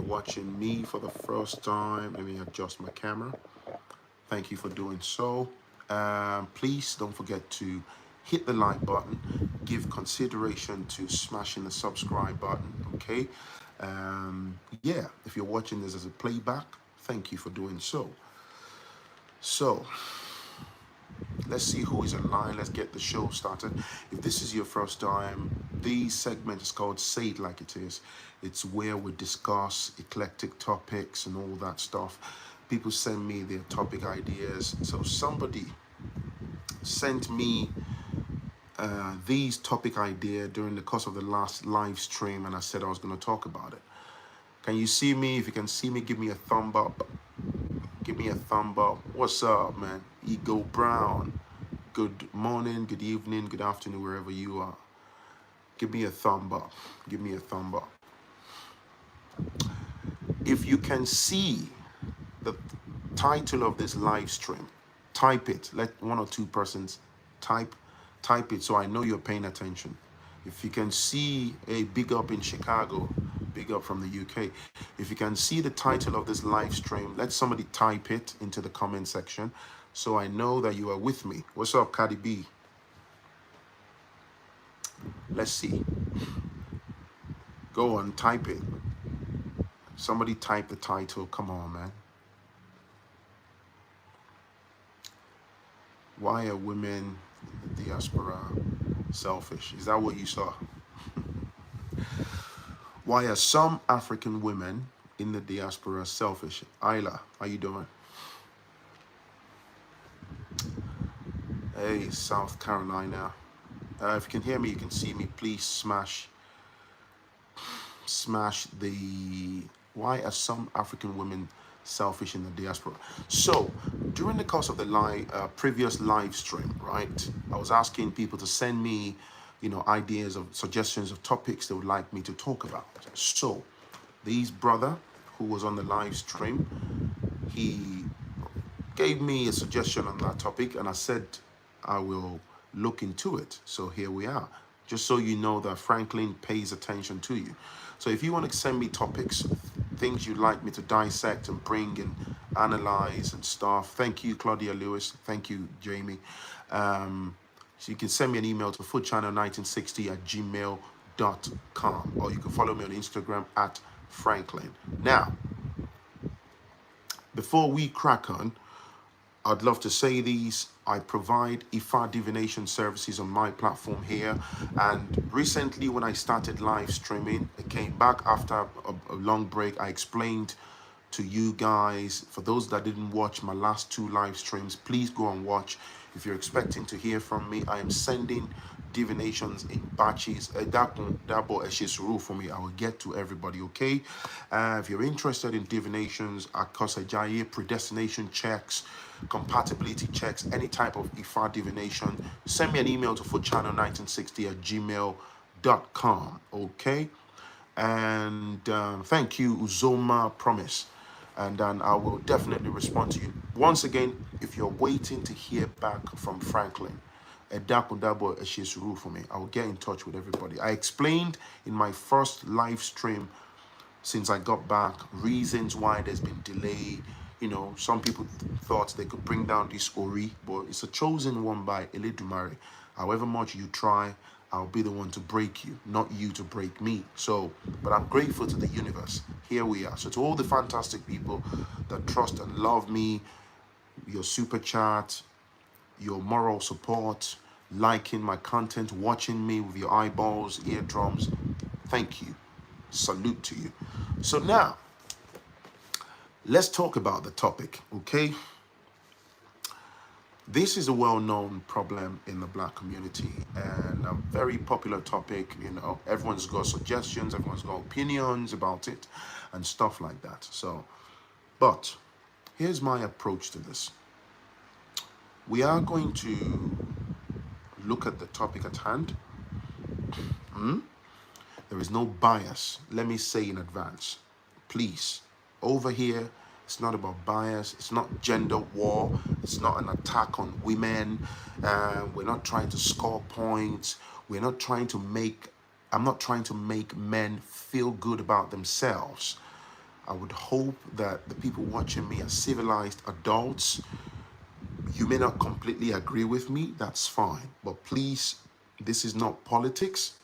watching me for the first time, let me adjust my camera. Thank you for doing so. Please don't forget to hit the like button, give consideration to smashing the subscribe button, okay? Yeah, if you're watching this as a playback, thank you for doing so. So, let's see who is online. Let's get the show started. If this is your first time, the segment is called Say It Like It Is. It's where we discuss eclectic topics and all that stuff. People send me their topic ideas. So somebody sent me these topic idea during the course of the last live stream, and I said I was going to talk about it. Can you see me? If you can see me, give me a thumb up. Give me a thumb up. What's up, man? Ego Brown. Good morning, good evening, good afternoon, wherever you are. Give me a thumb up. Give me a thumb up. If you can see the title of this live stream, type it. Let one or two persons type it so I know you're paying attention. If you can see a big up in Chicago, big up from the UK. If you can see the title of this live stream, let somebody type it into the comment section so I know that you are with me. What's up, Cardi B? Let's see. Go on, type it. Somebody type the title. Come on, man. Why are women in the diaspora selfish? Is that what you saw? Why are some African women in the diaspora selfish? Ayla, how you doing? Hey, South Carolina. If you can hear me, you can see me. Please smash the why are some African women selfish in the diaspora? So during the course of the previous live stream, right, I was asking people to send me, ideas of suggestions of topics they would like me to talk about. So this brother who was on the live stream, he gave me a suggestion on that topic, and I said I will look into it. So here we are. Just so you know that Phrankleen pays attention to you. So if you want to send me topics, things you'd like me to dissect and bring and analyze and stuff, thank you, Claudia Lewis. Thank you, Jamie. So you can send me an email to foodchannel1960@gmail.com, or you can follow me on Instagram at Phrankleen. Now, before we crack on, I'd love to say these. I provide Ifa divination services on my platform here. And recently when I started live streaming, I came back after a long break. I explained to you guys, for those that didn't watch my last two live streams, please go and watch. If you're expecting to hear from me, I am sending divinations in batches. For me, I will get to everybody, okay? If you're interested in divinations, Akosajaye, predestination checks, compatibility checks, any type of Ifa divination, send me an email to foodchannel1960@gmail.com, okay? And thank you, Uzoma Promise. And then I will definitely respond to you. Once again, if you're waiting to hear back from Phrankleen, for me, I will get in touch with everybody. I explained in my first live stream since I got back reasons why there's been delay. Some people thought they could bring down this Ori, but it's a chosen one by Eledumare. However much you try, I'll be the one to break you, not you to break me. So, but I'm grateful to the universe. Here we are. So to all the fantastic people that trust and love me, your super chat, your moral support, liking my content, watching me with your eyeballs, eardrums, thank you. Salute to you. So now, let's talk about the topic, okay? This is a well-known problem in the Black community and a very popular topic. Everyone's got suggestions, everyone's got opinions about it and stuff like that. So, but here's my approach to this. We are going to look at the topic at hand. There is no bias. Let me say in advance, please, over here, it's not about bias. It's not gender war. It's not an attack on women. We're not trying to score points. We're not trying to I'm not trying to make men feel good about themselves. I would hope that the people watching me are civilized adults. You may not completely agree with me, that's fine. But please, this is not politics.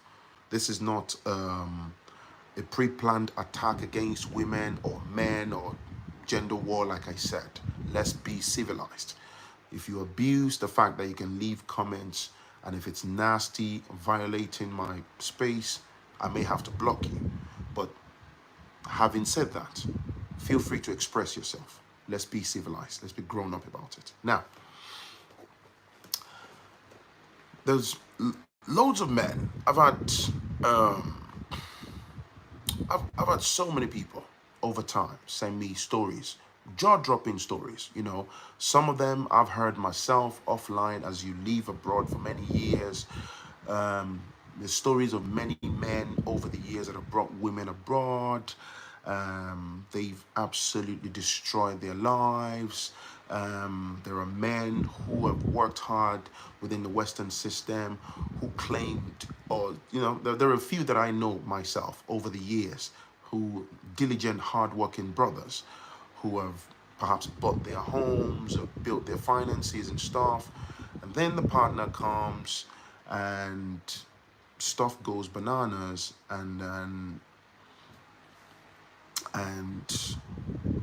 This is not a pre-planned attack against women or men or gender war, like I said. Let's be civilized. If you abuse the fact that you can leave comments, and if it's nasty, violating my space, I may have to block you. But having said that, feel free to express yourself. Let's be civilized. Let's be grown up about it. Now, there's loads of men. I've had so many people over time send me stories, jaw-dropping stories. You know, some of them I've heard myself offline as you leave abroad for many years. There's stories of many men over the years that have brought women abroad. They've absolutely destroyed their lives. There are men who have worked hard within the Western system who claimed, or, you know, there are a few that I know myself over the years who, diligent, hardworking brothers who have perhaps bought their homes or built their finances and stuff. And then the partner comes and stuff goes bananas, and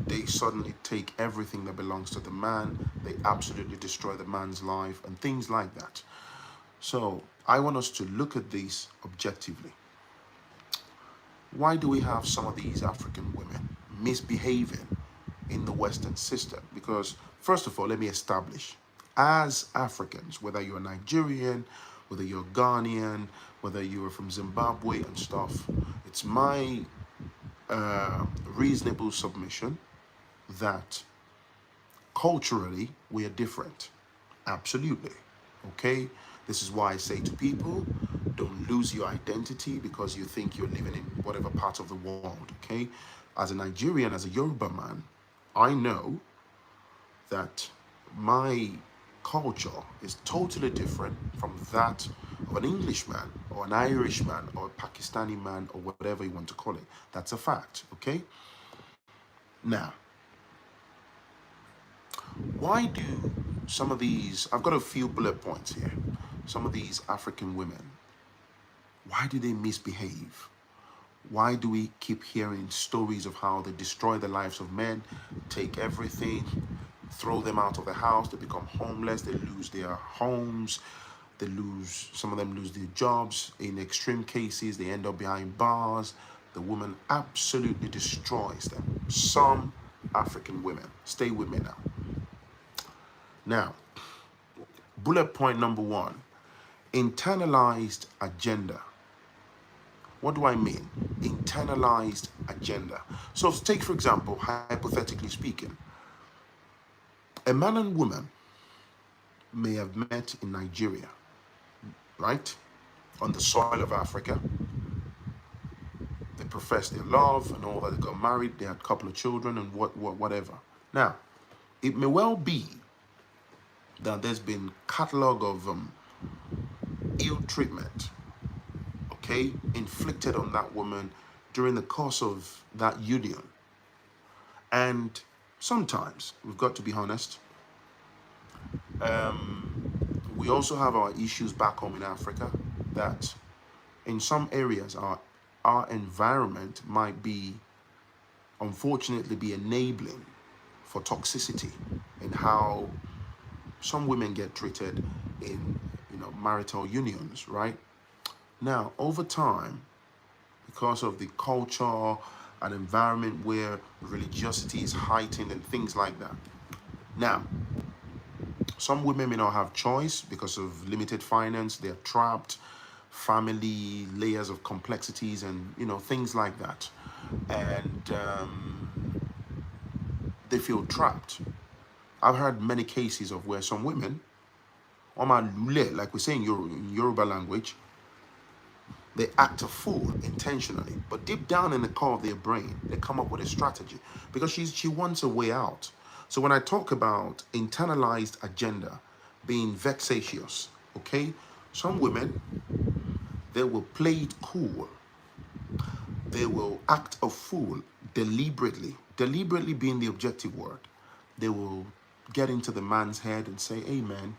they suddenly take everything that belongs to the man. They absolutely destroy the man's life and things like that. So I want us to look at this objectively. Why do we have some of these African women misbehaving in the Western system? Because first of all, let me establish, as Africans, whether you're Nigerian, whether you're Ghanaian, whether you're from Zimbabwe and stuff, it's my reasonable submission that culturally we are different. Absolutely. Okay? This is why I say to people, don't lose your identity because you think you're living in whatever part of the world. Okay? As a Nigerian, as a Yoruba man, I know that my culture is totally different from that of an Englishman or an Irishman or a Pakistani man or whatever you want to call it. That's a fact, okay? Now, why do some of these, I've got a few bullet points here, some of these African women, why do they misbehave? Why do we keep hearing stories of how they destroy the lives of men, take everything, throw them out of the house, they become homeless, they lose their homes, some of them lose their jobs. In extreme cases, they end up behind bars. The woman absolutely destroys them. Some African women. Stay with me now. Now, bullet point number 1, internalized agenda. What do I mean? Internalized agenda. So take, for example, hypothetically speaking, a man and woman may have met in Nigeria, right? On the soil of Africa. They professed their love and all that. They got married, they had a couple of children and whatever. Now, it may well be that there's been catalog of ill treatment, okay, inflicted on that woman during the course of that union. And sometimes, we've got to be honest, we also have our issues back home in Africa that in some areas our environment might be, unfortunately, be enabling for toxicity in how some women get treated in, marital unions, right? Now, over time, because of the culture and environment where religiosity is heightened and things like that. Now, some women may not have choice because of limited finance, they're trapped, family, layers of complexities and, things like that. And they feel trapped. I've heard many cases of where some women, like we say in Yoruba language, they act a fool intentionally, but deep down in the core of their brain, they come up with a strategy because she wants a way out. So when I talk about internalized agenda being vexatious, okay, some women, they will play it cool. They will act a fool deliberately being the objective word, they will get into the man's head and say, hey man,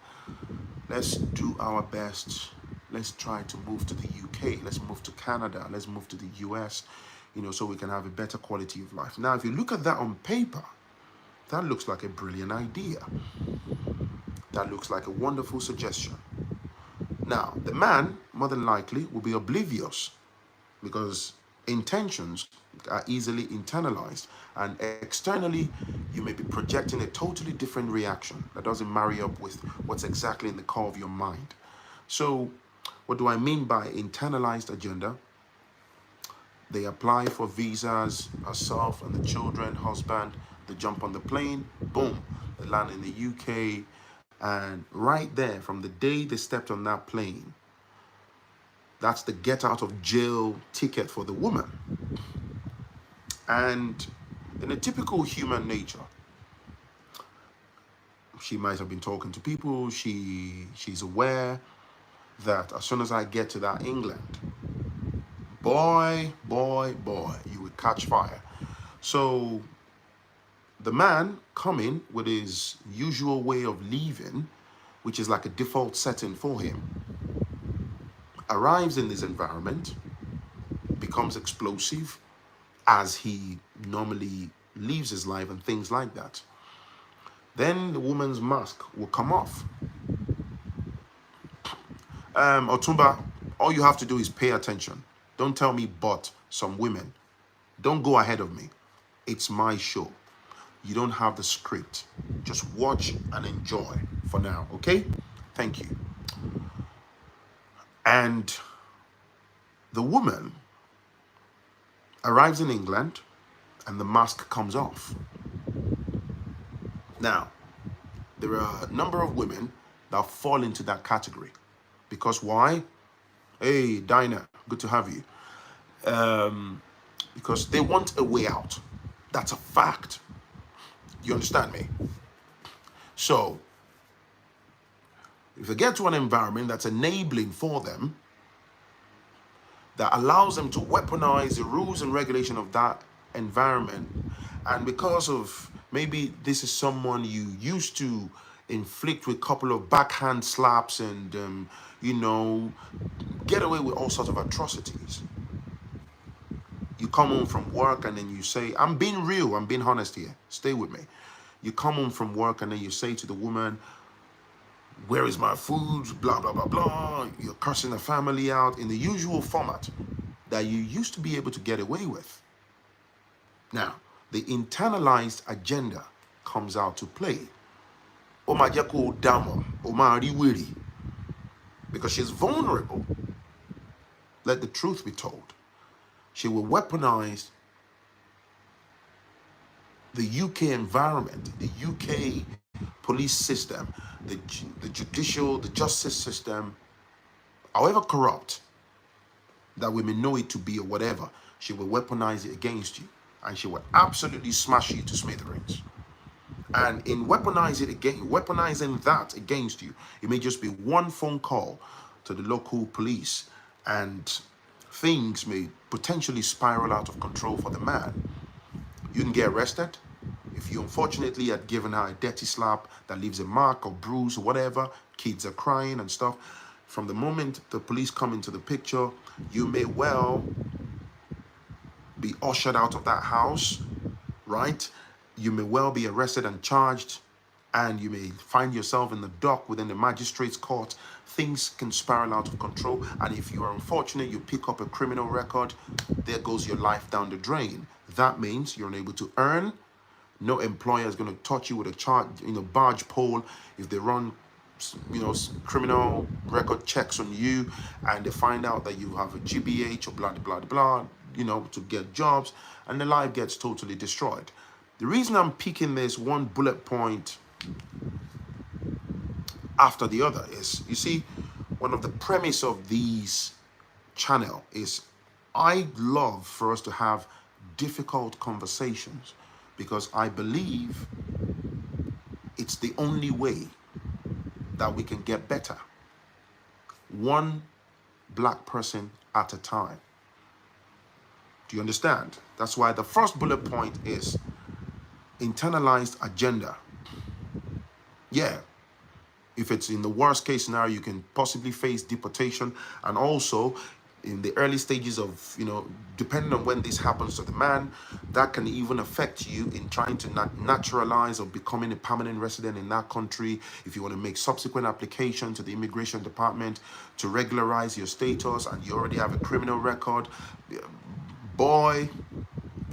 let's do our best. Let's try to move to the UK. Let's move to Canada. Let's move to the US, so we can have a better quality of life. Now, if you look at that on paper, that looks like a brilliant idea. That looks like a wonderful suggestion. Now, the man, more than likely, will be oblivious because intentions are easily internalized, and externally, you may be projecting a totally different reaction that doesn't marry up with what's exactly in the core of your mind. So, what do I mean by internalized agenda? They apply for visas, herself and the children, husband, they jump on the plane, boom, they land in the UK, and right there, from the day they stepped on that plane, that's the get out of jail ticket for the woman. And in a typical human nature, she might have been talking to people, she's aware that as soon as I get to that England, boy, you would catch fire. So the man coming with his usual way of leaving, which is like a default setting for him, arrives in this environment, becomes explosive as he normally lives his life and things like that. Then the woman's mask will come off. Otumba, all you have to do is pay attention. Don't tell me but some women. Don't go ahead of me. It's my show. You don't have the script. Just watch and enjoy for now, okay? Thank you. And the woman arrives in England and the mask comes off. Now, there are a number of women that fall into that category. Because why? Hey, Dinah, good to have you. Because they want a way out. That's a fact. You understand me? So, if they get to an environment that's enabling for them, that allows them to weaponize the rules and regulation of that environment, and because of maybe this is someone you used to inflict with a couple of backhand slaps and, get away with all sorts of atrocities. You come home from work and then you say, I'm being real, I'm being honest here, stay with me. You come home from work and then you say to the woman, where is my food, blah, blah, blah, blah. You're cursing the family out in the usual format that you used to be able to get away with. Now, the internalized agenda comes out to play. Because she's vulnerable. Let the truth be told. She will weaponize the UK environment, the UK police system, the judicial, the justice system, however corrupt that we may know it to be or whatever, she will weaponize it against you, and she will absolutely smash you to smithereens. And in weaponizing that against you, it may just be one phone call to the local police, and things may potentially spiral out of control for the man. You can get arrested. If you unfortunately had given her a dirty slap that leaves a mark or bruise or whatever, kids are crying and stuff, from the moment the police come into the picture, you may well be ushered out of that house, right? You may well be arrested and charged, and you may find yourself in the dock within the magistrate's court. Things can spiral out of control, and if you are unfortunate, you pick up a criminal record, there goes your life down the drain. That means you're unable to earn. No employer is going to touch you with a barge pole if they run, criminal record checks on you and they find out that you have a GBH or blah, blah, blah, to get jobs, and the life gets totally destroyed. The reason I'm picking this one bullet point after the other is, you see, one of the premise of these channel is I love for us to have difficult conversations, because I believe it's the only way that we can get better, one black person at a time. Do you understand? That's why the first bullet point is internalized agenda. Yeah, if it's in the worst case scenario, you can possibly face deportation. And also in the early stages of, depending on when this happens to the man, that can even affect you in trying to naturalize or becoming a permanent resident in that country. If you want to make subsequent application to the immigration department to regularize your status and you already have a criminal record, boy,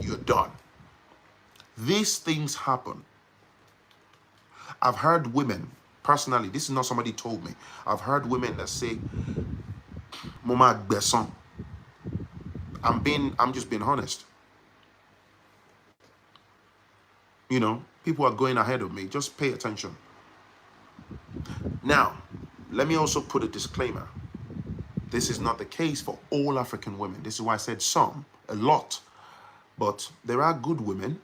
you're done. These things happen. I've heard women, personally, this is not somebody told me. I've heard women that say, Mama Besson. I'm just being honest. People are going ahead of me. Just pay attention. Now, let me also put a disclaimer. This is not the case for all African women. This is why I said some, a lot. But there are good women,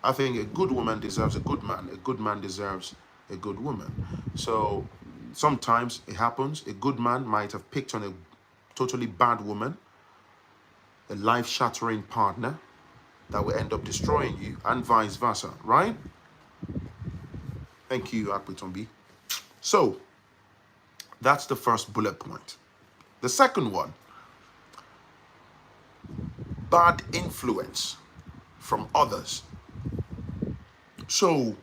I think a good woman deserves a good man. A good man deserves a good woman. So sometimes it happens. A good man might have picked on a totally bad woman, a life-shattering partner that will end up destroying you, and vice versa, right? Thank you, Akwitombi. So that's the first bullet point. The second one, bad influence from others. So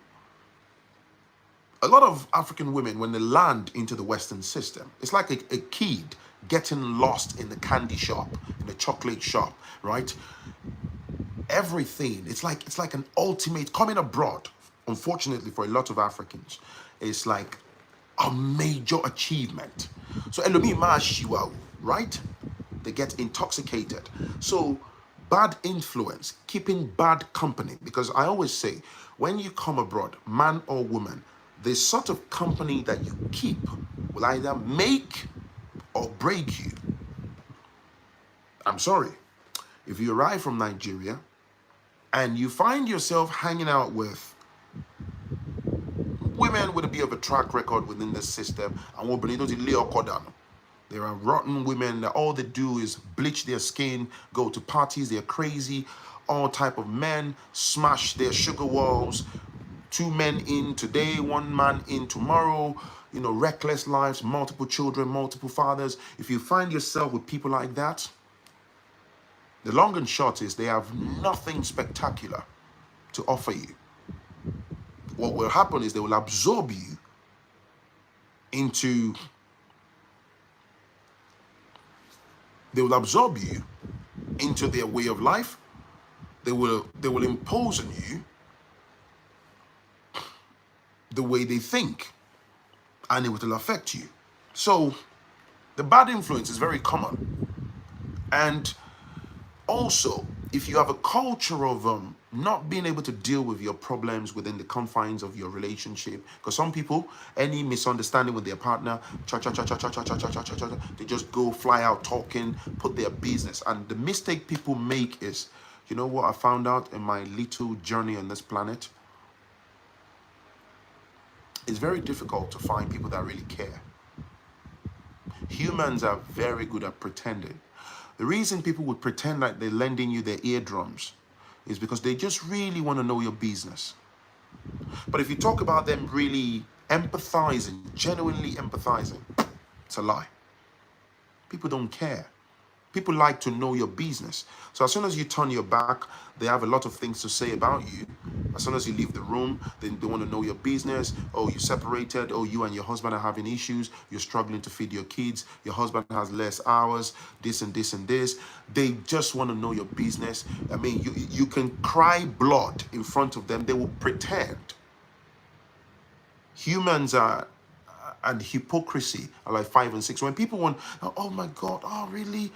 a lot of African women, when they land into the Western system, it's like a kid getting lost in the candy shop, in the chocolate shop, right? Everything, it's like an ultimate, coming abroad, unfortunately for a lot of Africans, it's like a major achievement. So right? They get intoxicated. So bad influence, keeping bad company, because I always say, when you come abroad, man or woman, the sort of company that you keep will either make or break you. I'm sorry. If you arrive from Nigeria and you find yourself hanging out with women with a bit of a track record within the system, there are rotten women that all they do is bleach their skin, go to parties, they're crazy, all type of men, smash their sugar walls, 2 men in today, 1 man in tomorrow, reckless lives, multiple children, multiple fathers. If you find yourself with people like that, the long and short is they have nothing spectacular to offer you. What will happen is they will absorb you into their way of life. They will impose on you the way they think, and it will affect you. So the bad influence is very common. And also, if you have a culture of not being able to deal with your problems within the confines of your relationship, because some people, any misunderstanding with their partner, they just go fly out talking, put their business. And the mistake people make is, you know what I found out in my little journey on this planet? It's very difficult to find people that really care. Humans are very good at pretending. The reason people would pretend like they're lending you their eardrums is because they just really want to know your business. But if you talk about them really empathizing, genuinely empathizing, it's a lie. People don't care. People like to know your business. So as soon as you turn your back, they have a lot of things to say about you. As soon as you leave the room, they want to know your business. Oh, you separated. Oh, you and your husband are having issues. You're struggling to feed your kids. Your husband has less hours, this and this and this. They just want to know your business. I mean, you can cry blood in front of them. They will pretend. Humans are, and hypocrisy are like 5 and 6. When people want, oh my God, oh really?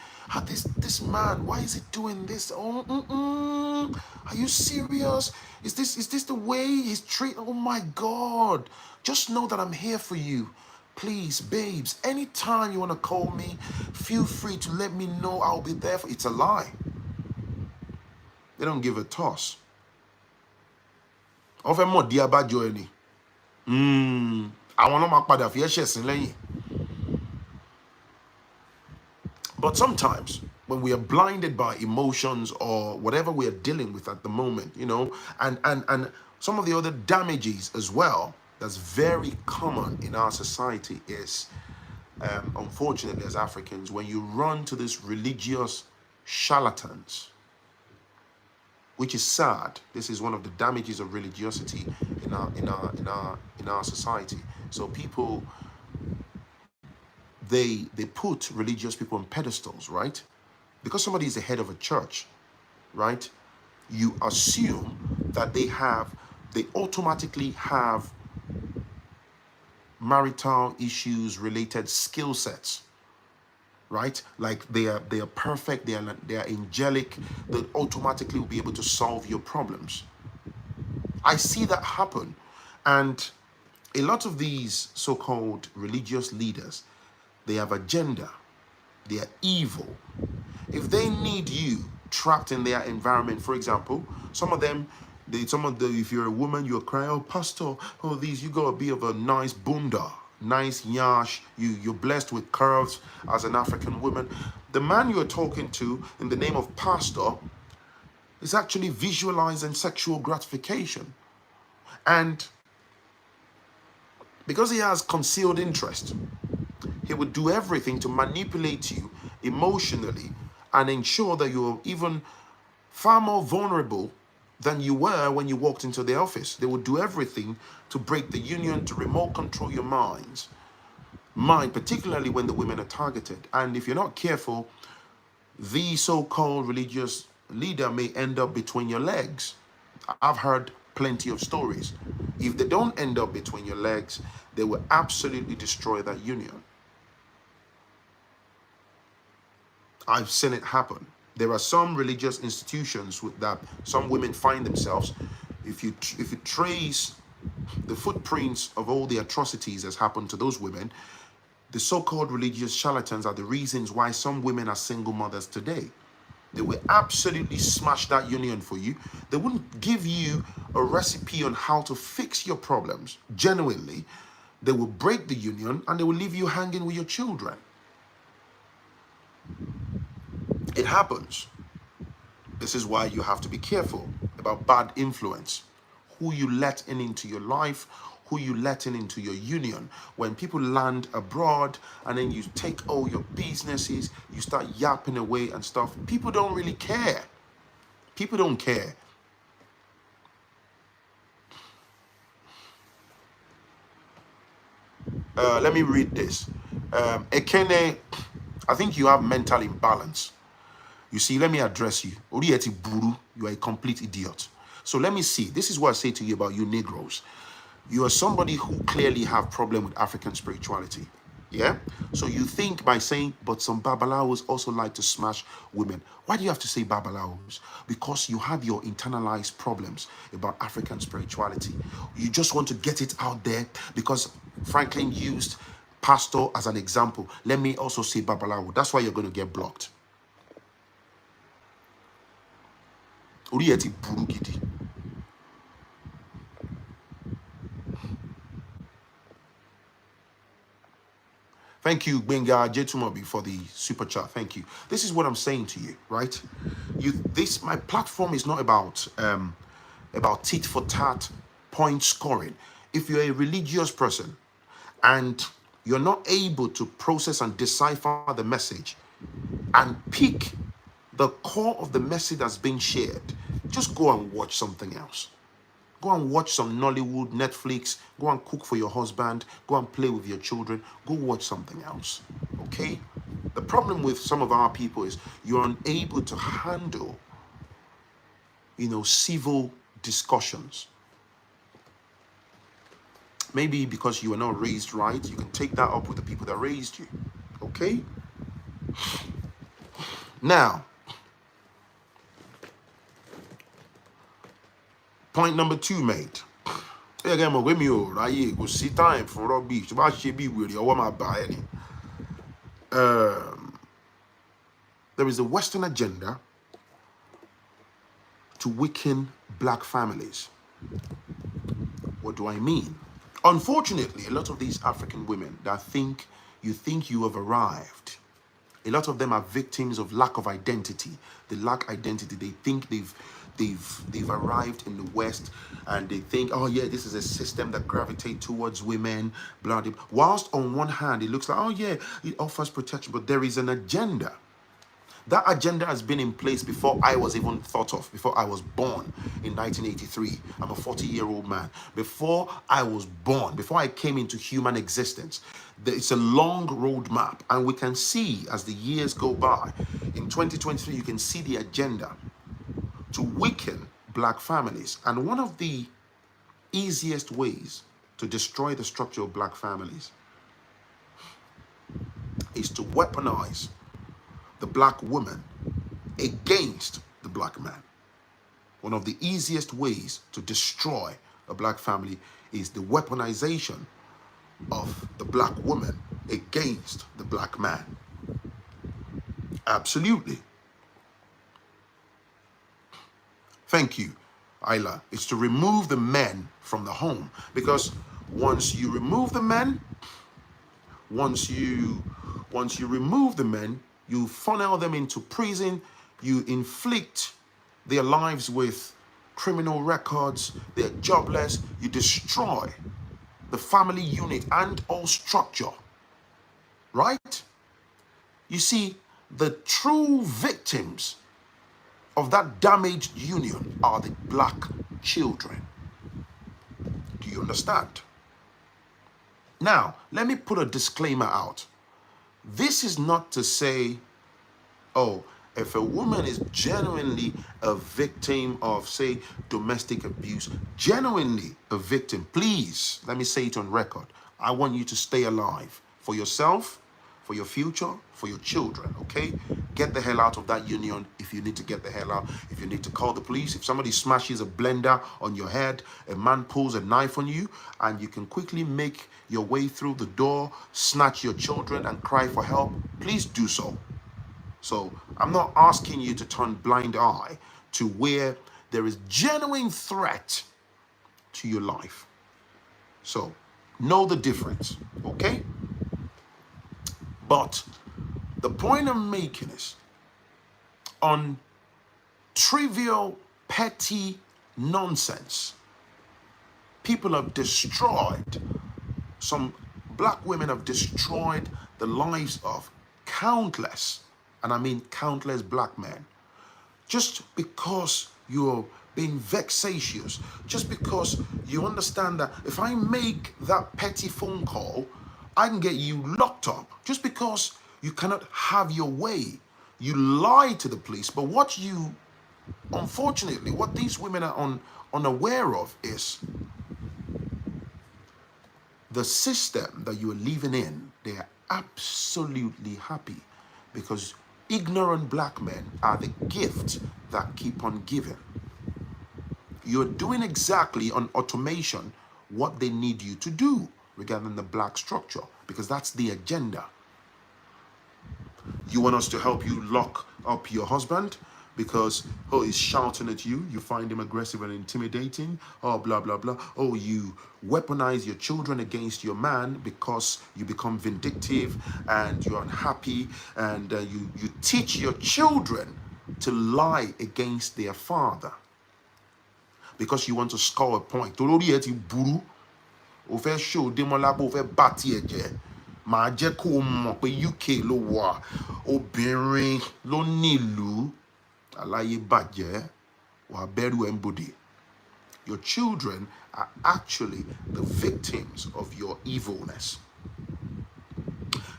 This man, why is he doing this? Oh, are you serious? Is this the way he's treating? Oh my God, just know that I'm here for you. Please, babes, anytime you want to call me, feel free to let me know. I'll be there. It's a lie. They don't give a toss. Often more diabajo any. But sometimes when we are blinded by emotions or whatever we are dealing with at the moment, you know, and some of the other damages as well that's very common in our society is, unfortunately, as Africans, when you run to these religious charlatans, which is sad. This is one of the damages of religiosity in our society. So people, they put religious people on pedestals, right? Because somebody is the head of a church, right? You assume that they automatically have marital issues related skill sets, right? Like they are perfect, they are angelic, they automatically will be able to solve your problems. I see that happen. And a lot of these so-called religious leaders, they have agenda, they are evil. If they need you trapped in their environment, for example, some of them, if you're a woman, you're crying, oh, pastor, oh, you got to be of a nice bunda, nice yash, you're blessed with curves as an African woman. The man you're talking to in the name of pastor is actually visualizing sexual gratification. And because he has concealed interest, he would do everything to manipulate you emotionally and ensure that you're even far more vulnerable than you were when you walked into the office. They would do everything to break the union, to remote control your mind, particularly when the women are targeted. And if you're not careful, the so-called religious leader may end up between your legs. I've heard plenty of stories. If they don't end up between your legs, they will absolutely destroy that union. I've seen it happen. There are some religious institutions that some women find themselves. If you trace the footprints of all the atrocities that's happened to those women, the so-called religious charlatans are the reasons why some women are single mothers today. They will absolutely smash that union for you. They wouldn't give you a recipe on how to fix your problems. Genuinely, they will break the union and they will leave you hanging with your children. It happens. This is why you have to be careful about bad influence. Who you let into your life, who you let into your union. When people land abroad and then you take all your businesses, you start yapping away and stuff, people don't really care. People don't care. Let me read this. Ekene, I think you have mental imbalance. You see, let me address you. Orieti Buru, you are a complete idiot. So let me see. This is what I say to you about you Negroes. You are somebody who clearly have problem with African spirituality. Yeah? So you think by saying, but some Babalawos also like to smash women. Why do you have to say Babalawos? Because you have your internalized problems about African spirituality. You just want to get it out there because Phrankleen used pastor as an example. Let me also say Babalawo. That's why you're going to get blocked. Orieti Burugidi. Thank you, Benga Jetumobi, for the super chat. Thank you. This is what I'm saying to you, right? My platform is not about tit for tat, point scoring. If you're a religious person and you're not able to process and decipher the message and pick the core of the message that's being shared, just go and watch something else. Go and watch some Nollywood, Netflix. Go and cook for your husband. Go and play with your children. Go watch something else, okay? The problem with some of our people is you're unable to handle, civil discussions. Maybe because you were not raised right, you can take that up with the people that raised you, okay? Now, point number 2 made. Again, go see time for rubbish. There is a Western agenda to weaken black families. What do I mean? Unfortunately, a lot of these African women that you think you have arrived A lot of them are victims of lack of identity. They lack identity. They think they've arrived in the West, and they think, oh yeah, this is a system that gravitates towards women, blah, blah. Whilst on one hand, it looks like, oh yeah, it offers protection, but there is an agenda. That agenda has been in place before I was even thought of, before I was born in 1983. I'm a 40-year-old man. Before I was born, before I came into human existence, it's a long roadmap, and we can see as the years go by. In 2023, you can see the agenda to weaken black families. And one of the easiest ways to destroy the structure of black families is to weaponize the black woman against the black man. One of the easiest ways to destroy a black family is the weaponization of the black woman against the black man. Absolutely. Thank you, Ayla. It's to remove the men from the home, because once you remove the men, once you remove the men, you funnel them into prison, you inflict their lives with criminal records, they're jobless, you destroy the family unit and all structure, right? You see, the true victims of that damaged union are the black children. Do you understand? Now, let me put a disclaimer out. This is not to say, oh, if a woman is genuinely a victim of, say, domestic abuse, genuinely a victim, please, let me say it on record. I want you to stay alive for yourself, for your future, for your children, okay? Get the hell out of that union if you need to get the hell out. If you need to call the police, if somebody smashes a blender on your head, a man pulls a knife on you, and you can quickly make your way through the door, snatch your children and cry for help, please do so. So I'm not asking you to turn blind eye to where there is genuine threat to your life. So know the difference, okay? But the point I'm making is, on trivial, petty nonsense, people have destroyed, some black women have destroyed the lives of countless, and I mean countless black men, just because you're being vexatious, just because you understand that if I make that petty phone call, I can get you locked up, just because you cannot have your way. You lie to the police, but what you, unfortunately, what these women are unaware of is the system that you are living in. They are absolutely happy because ignorant black men are the gift that keep on giving. You're doing exactly on automation what they need you to do regarding the black structure, because that's the agenda. You want us to help you lock up your husband because, oh, he's shouting at you, you find him aggressive and intimidating, oh, blah, blah, blah. Oh, you weaponize your children against your man because you become vindictive and you're unhappy, and you teach your children to lie against their father because you want to score a point. Show màá jẹ́ kó o mọ̀ pé UK ló wà, obìnrin ló nílùú, aláyé bàjẹ́, wà bẹ̀rù embody. Your children are actually the victims of your evilness.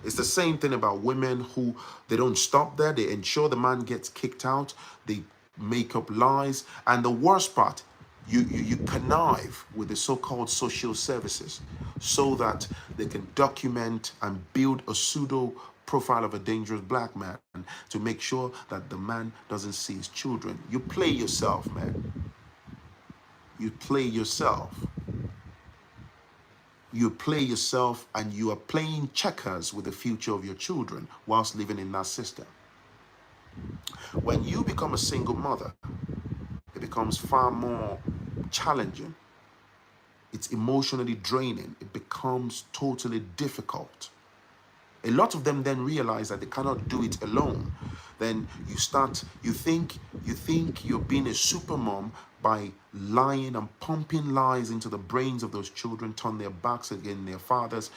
It's the same thing about women who, they don't stop there, they ensure the man gets kicked out, they make up lies, and the worst part, you connive with the so-called social services so that they can document and build a pseudo profile of a dangerous black man to make sure that the man doesn't see his children. You play yourself, man. You play yourself. You play yourself, and you are playing checkers with the future of your children whilst living in that system. When you become a single mother, it becomes far more challenging. It's emotionally draining. It becomes totally difficult. A lot of them then realize that they cannot do it alone. Then you think you're being a super mom by lying and pumping lies into the brains of those children, turn their backs against their fathers.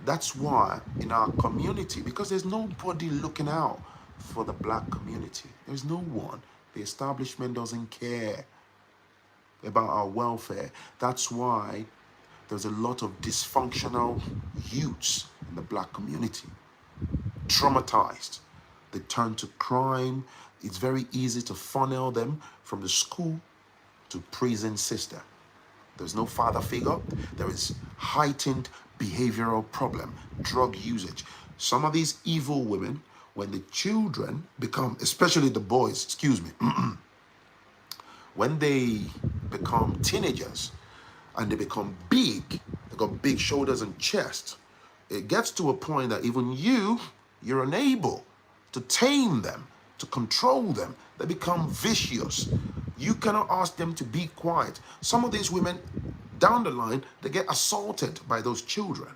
That's why in our community, because there's nobody looking out for the black community. There's no one. The establishment doesn't care about our welfare. That's why there's a lot of dysfunctional youths in the black community, traumatized. They turn to crime. It's very easy to funnel them from the school to prison system. There's no father figure. There is heightened behavioral problem, drug usage. Some of these evil women, when the children become, especially the boys, excuse me, when they become teenagers and they become big, they got big shoulders and chest, it gets to a point that even you're unable to tame them, to control them. They become vicious. You cannot ask them to be quiet. Some of these women, down the line, they get assaulted by those children,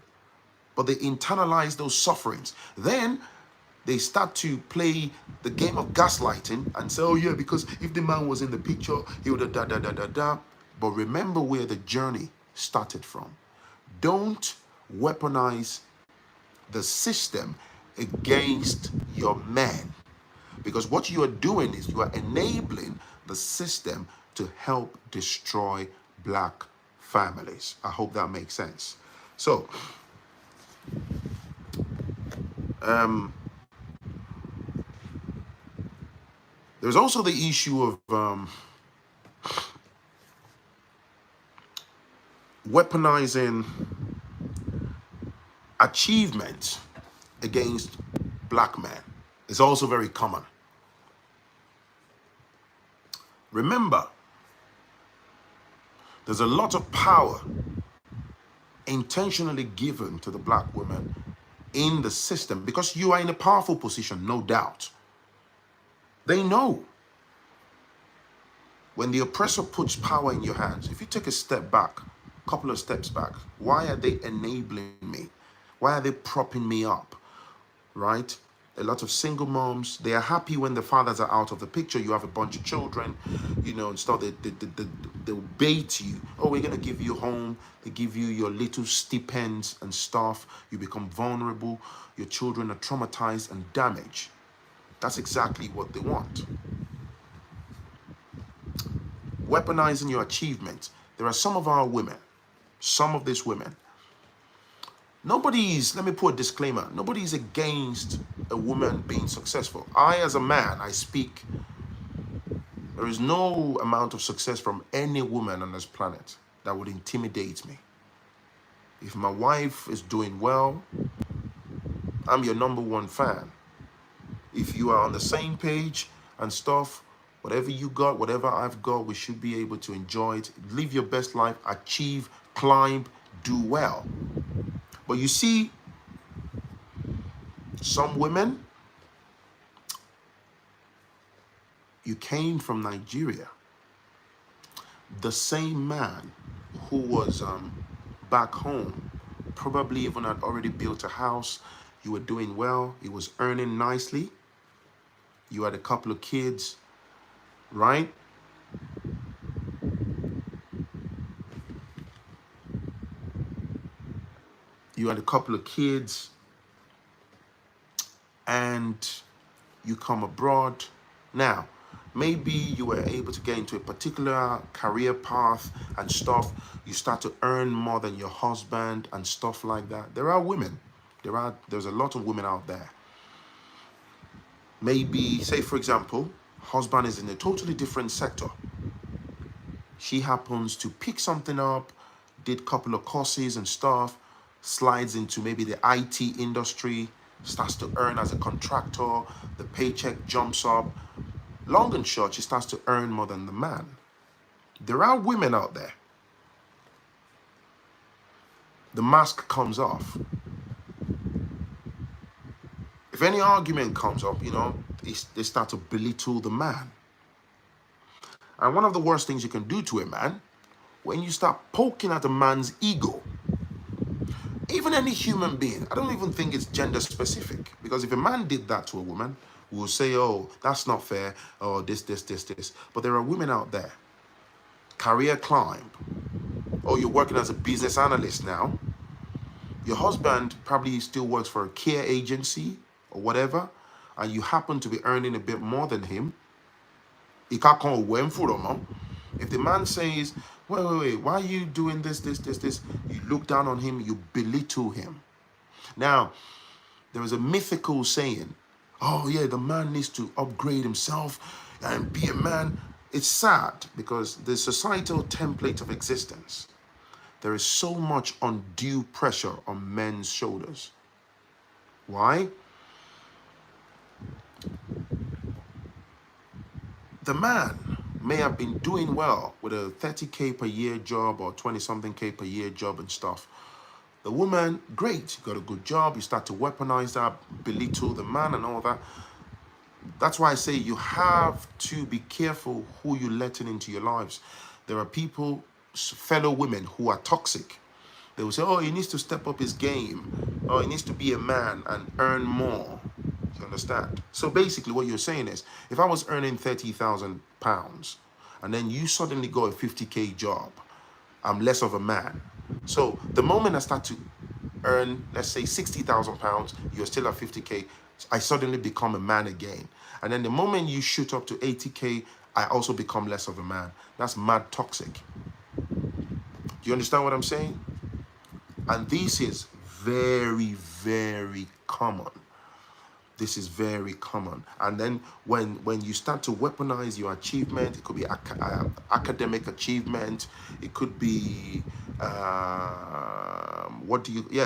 but they internalize those sufferings. Then they start to play the game of gaslighting and say, oh yeah, because if the man was in the picture, he would have da da da da da. But remember where the journey started from. Don't weaponize the system against your man, because what you are doing is you are enabling the system to help destroy black families. I hope that makes sense. So, there's also the issue of weaponizing achievement against black men. It's also very common. Remember, there's a lot of power intentionally given to the black women in the system because you are in a powerful position, no doubt. They know when the oppressor puts power in your hands, if you take a step back, a couple of steps back, why are they enabling me? Why are they propping me up, right? A lot of single moms, they are happy when the fathers are out of the picture. You have a bunch of children, you know, and stuff. They'll bait you. Oh, we're going to give you home. They give you your little stipends and stuff. You become vulnerable. Your children are traumatized and damaged. That's exactly what they want. Weaponizing your achievements. There are some of our women, some of these women. Let me put a disclaimer, nobody's against a woman being successful. I, as a man, I speak, there is no amount of success from any woman on this planet that would intimidate me. If my wife is doing well, I'm your #1 fan. If you are on the same page and stuff, whatever you got, whatever I've got, we should be able to enjoy it, live your best life, achieve, climb, do well. But you see, some women, you came from Nigeria. The same man who was back home, probably even had already built a house, you were doing well, he was earning nicely, you had a couple of kids, right? You had a couple of kids and you come abroad. Now, maybe you were able to get into a particular career path and stuff. You start to earn more than your husband and stuff like that. There are women. There's a lot of women out there. Maybe, say for example, husband is in a totally different sector. She happens to pick something up, did a couple of courses and stuff, slides into maybe the IT industry, starts to earn as a contractor, the paycheck jumps up. Long and short, she starts to earn more than the man. There are women out there. The mask comes off. If any argument comes up, you know, they start to belittle the man. And one of the worst things you can do to a man, when you start poking at a man's ego, Even any human being, I don't even think it's gender specific. Because if a man did that to a woman, we'll say, oh, that's not fair, or this. But there are women out there, career climb, or you're working as a business analyst now. Your husband probably still works for a care agency or whatever, and you happen to be earning a bit more than him. If the man says, wait, why are you doing this? You look down on him, you belittle him. Now, there is a mythical saying, oh yeah, the man needs to upgrade himself and be a man. It's sad because the societal template of existence, there is so much undue pressure on men's shoulders. Why? The man may have been doing well with a 30K per year job or 20 something K per year job and stuff. The woman, great, you got a good job, you start to weaponize that, belittle the man and all that. That's why I say you have to be careful who you letting into your lives. There are people, fellow women, who are toxic. They will say, oh, he needs to step up his game. Oh, he needs to be a man and earn more. You understand? So basically what you're saying is, if I was earning £30,000 and then you suddenly got a 50K job, I'm less of a man. So the moment I start to earn, let's say £60,000, you're still at 50K, I suddenly become a man again. And then the moment you shoot up to 80K, I also become less of a man. That's mad toxic. Do you understand what I'm saying? And this is very, very common. This is very common. And then when you start to weaponize your achievement, it could be academic achievement, it could be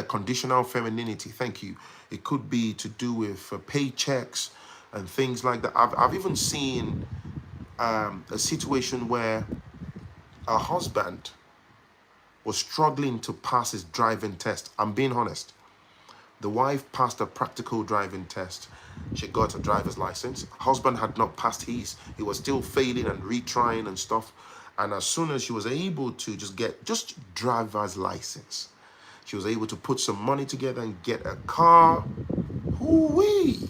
conditional femininity, thank you. It could be to do with paychecks and things like that. I've even seen a situation where a husband was struggling to pass his driving test. I'm being honest. The wife passed a practical driving test. She got a driver's license. Husband had not passed his. He was still failing and retrying and stuff. And as soon as she was able to get driver's license, she was able to put some money together and get a car. Hoo-wee!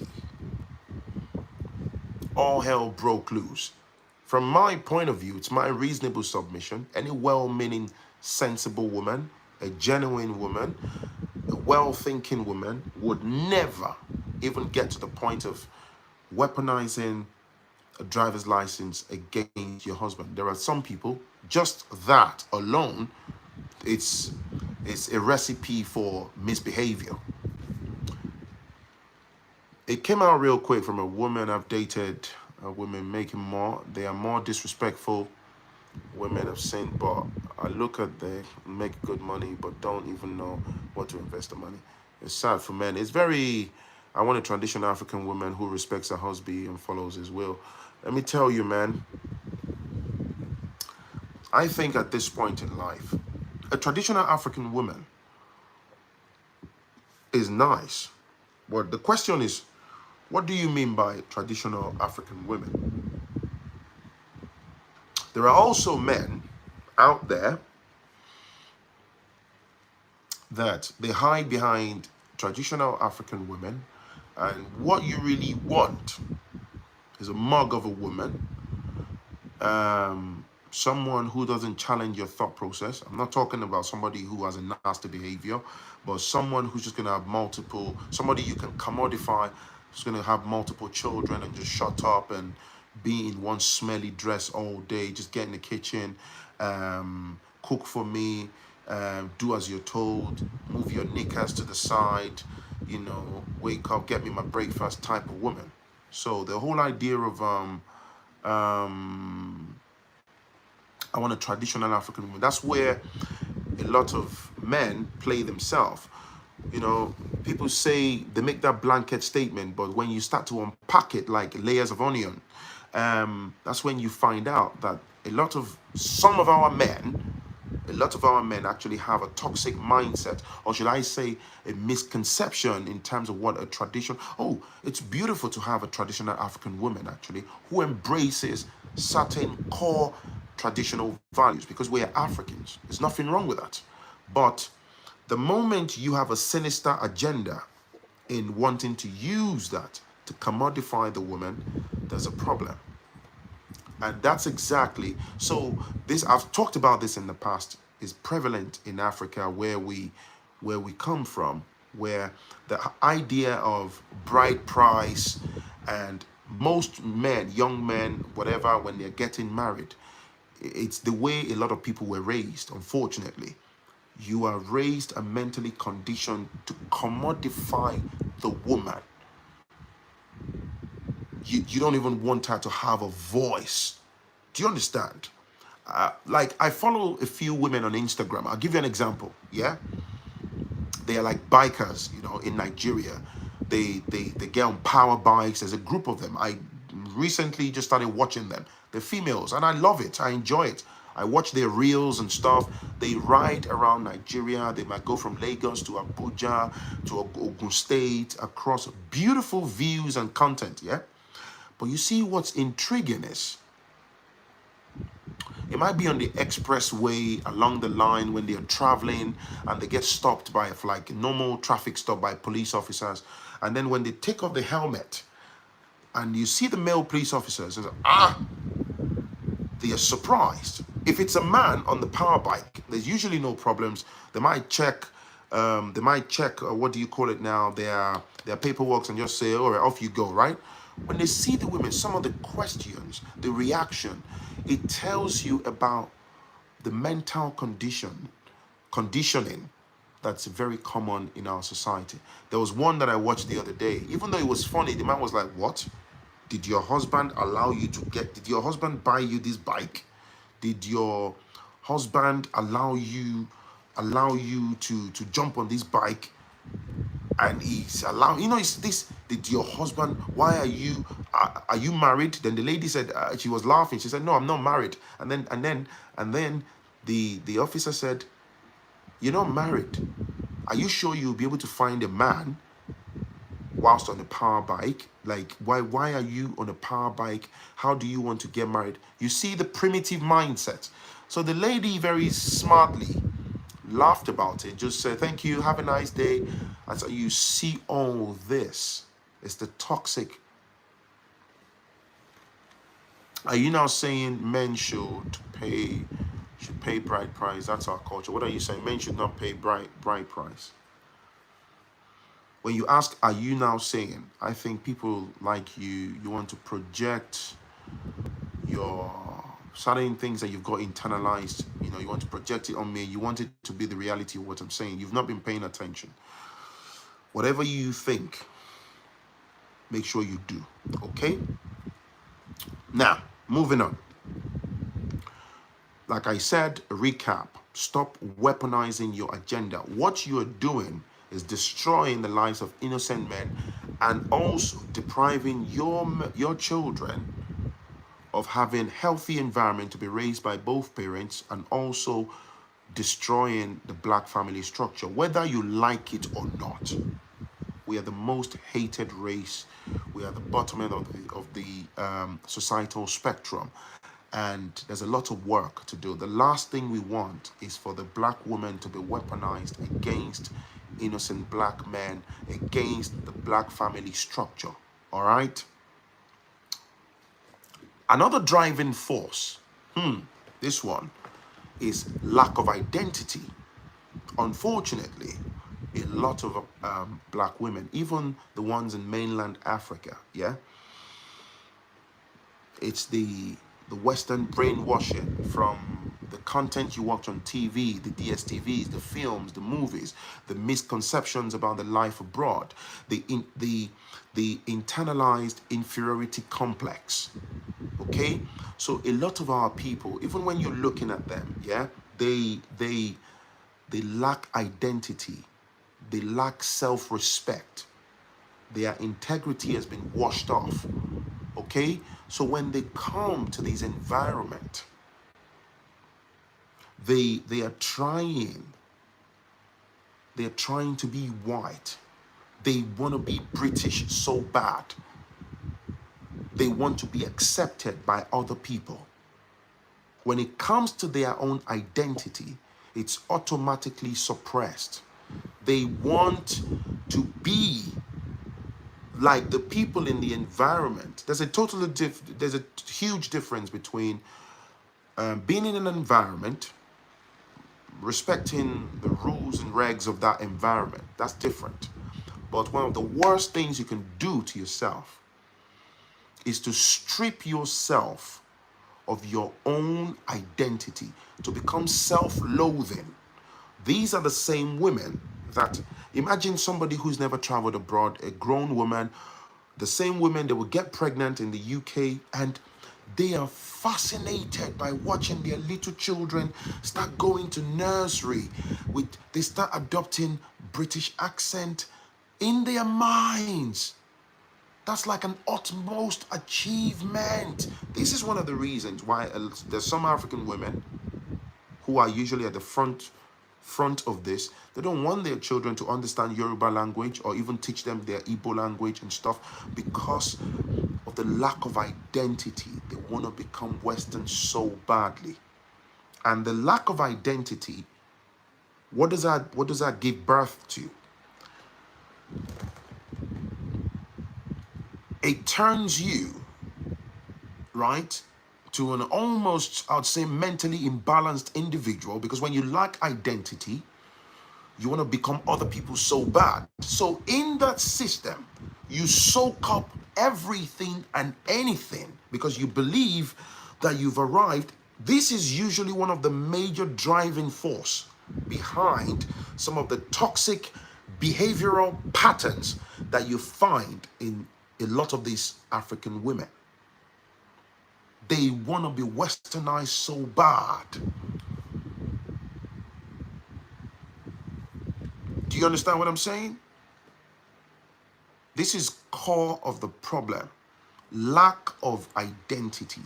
All hell broke loose. From my point of view, it's my reasonable submission. Any well-meaning, sensible woman, a genuine woman, a well-thinking woman would never even get to the point of weaponizing a driver's license against your husband. There are some people, just that alone, it's a recipe for misbehavior. It came out real quick from a woman I've dated, women making more. They are more disrespectful. Women have seen, but I look at they make good money, but don't even know what to invest the money. It's sad for men. It's very, I want a traditional African woman who respects her husband and follows his will. Let me tell you, man, I think at this point in life, a traditional African woman is nice. But the question is, what do you mean by traditional African women? There are also men out there that they hide behind traditional African women, and what you really want is a mug of a woman, someone who doesn't challenge your thought process. I'm not talking about somebody who has a nasty behavior, but someone who's just going to have multiple, somebody you can commodify, who's going to have multiple children and just shut up and be in one smelly dress all day, just get in the kitchen, cook for me, do as you're told, move your knickers to the side, you know, wake up, get me my breakfast type of woman. So the whole idea of I want a traditional African woman, that's where a lot of men play themselves. You know, people say they make that blanket statement, but when you start to unpack it like layers of onion, that's when you find out that some of our men actually have a toxic mindset, or should I say a misconception in terms of what a tradition. Oh, it's beautiful to have a traditional African woman actually who embraces certain core traditional values, because we are Africans. There's nothing wrong with that. But The moment you have a sinister agenda in wanting to use that to commodify the woman, there's a problem. And that's exactly, so this, I've talked about this in the past, is prevalent in Africa where we come from, where the idea of bride price, and most men, young men, whatever, when they're getting married, it's the way a lot of people were raised, unfortunately. You are raised and mentally conditioned to commodify the woman. You don't even want her to have a voice. Do you understand? Like, I follow a few women on Instagram. I'll give you an example. Yeah, they are like bikers, you know, in Nigeria. They get on power bikes. There's a group of them. I recently just started watching them. They're females, and I love it. I enjoy it. I watch their reels and stuff. They ride around Nigeria. They might go from Lagos to Abuja to Ogun State, across beautiful views and content. Yeah, but you see what's intriguing is, it might be on the expressway along the line when they're traveling and they get stopped by, like, normal traffic stop by police officers. And then when they take off the helmet and you see the male police officers, and they are surprised. If it's a man on the power bike, there's usually no problems. They might check, what do you call it now, their paperwork, and just say, all right, off you go, right? When they see the women, some of the questions, the reaction, it tells you about the mental conditioning that's very common in our society. There was one that I watched the other day. Even though it was funny, the man was like, what? Did your husband allow you to did your husband buy you this bike? Did your husband allow you to jump on this bike? And he's allowed, you know, it's this, did your husband, why are you married? Then the lady said, she was laughing. She said, no, I'm not married. And then the officer said, you're not married. Are you sure you'll be able to find a man whilst on a power bike? Like, why are you on a power bike? How do you want to get married? You see the primitive mindset. So the lady very smartly laughed about it, just said, thank you, have a nice day. And so you see all this. It's the toxic. Are you now saying men should pay bride price? That's our culture. What are you saying? Men should not pay bride price. When you ask, are you now saying, I think people like you want to project your certain things that you've got internalized, you know, you want to project it on me, you want it to be the reality of what I'm saying. You've not been paying attention. Whatever you think, make sure you do, okay? Now, moving on. Like I said, recap, stop weaponizing your agenda. What you're doing is destroying the lives of innocent men and also depriving your children of having healthy environment to be raised by both parents, and also destroying the black family structure, whether you like it or not. We are the most hated race. We are the bottom end of the societal spectrum, and there's a lot of work to do. The last thing we want is for the black woman to be weaponized against innocent black men, against the black family structure. All right? Another driving force, this one, is lack of identity. Unfortunately, a lot of black women, even the ones in mainland Africa, yeah, it's the Western brainwashing from the content you watch on TV, the DSTVs, the films, the movies, the misconceptions about the life abroad, the internalized inferiority complex. Okay, so a lot of our people, even when you're looking at them, yeah, they lack identity, they lack self-respect, their integrity has been washed off. Okay, so when they come to these environments, they are trying to be white. They want to be British so bad. They want to be accepted by other people. When it comes to their own identity, it's automatically suppressed. They want to be like the people in the environment. There's a huge difference between being in an environment, respecting the rules and regs of that environment. That's different. But one of the worst things you can do to yourself is to strip yourself of your own identity, to become self-loathing. These are the same women that, imagine somebody who's never traveled abroad, a grown woman, the same women that will get pregnant in the UK, and they are fascinated by watching their little children start going to nursery. They start adopting British accent in their minds. That's like an utmost achievement. This is one of the reasons why there's some African women who are usually at the front of this. They don't want their children to understand Yoruba language or even teach them their Igbo language and stuff because of the lack of identity. They want to become Western so badly. And the lack of identity, what does that give birth to? It turns you, right, to an almost, I would say, mentally imbalanced individual, because when you lack identity, you want to become other people so bad. So in that system, you soak up everything and anything because you believe that you've arrived. This is usually one of the major driving force behind some of the toxic behavioral patterns that you find in a lot of these African women. They want to be westernized so bad. Do you understand what I'm saying? This is core of the problem. Lack of identity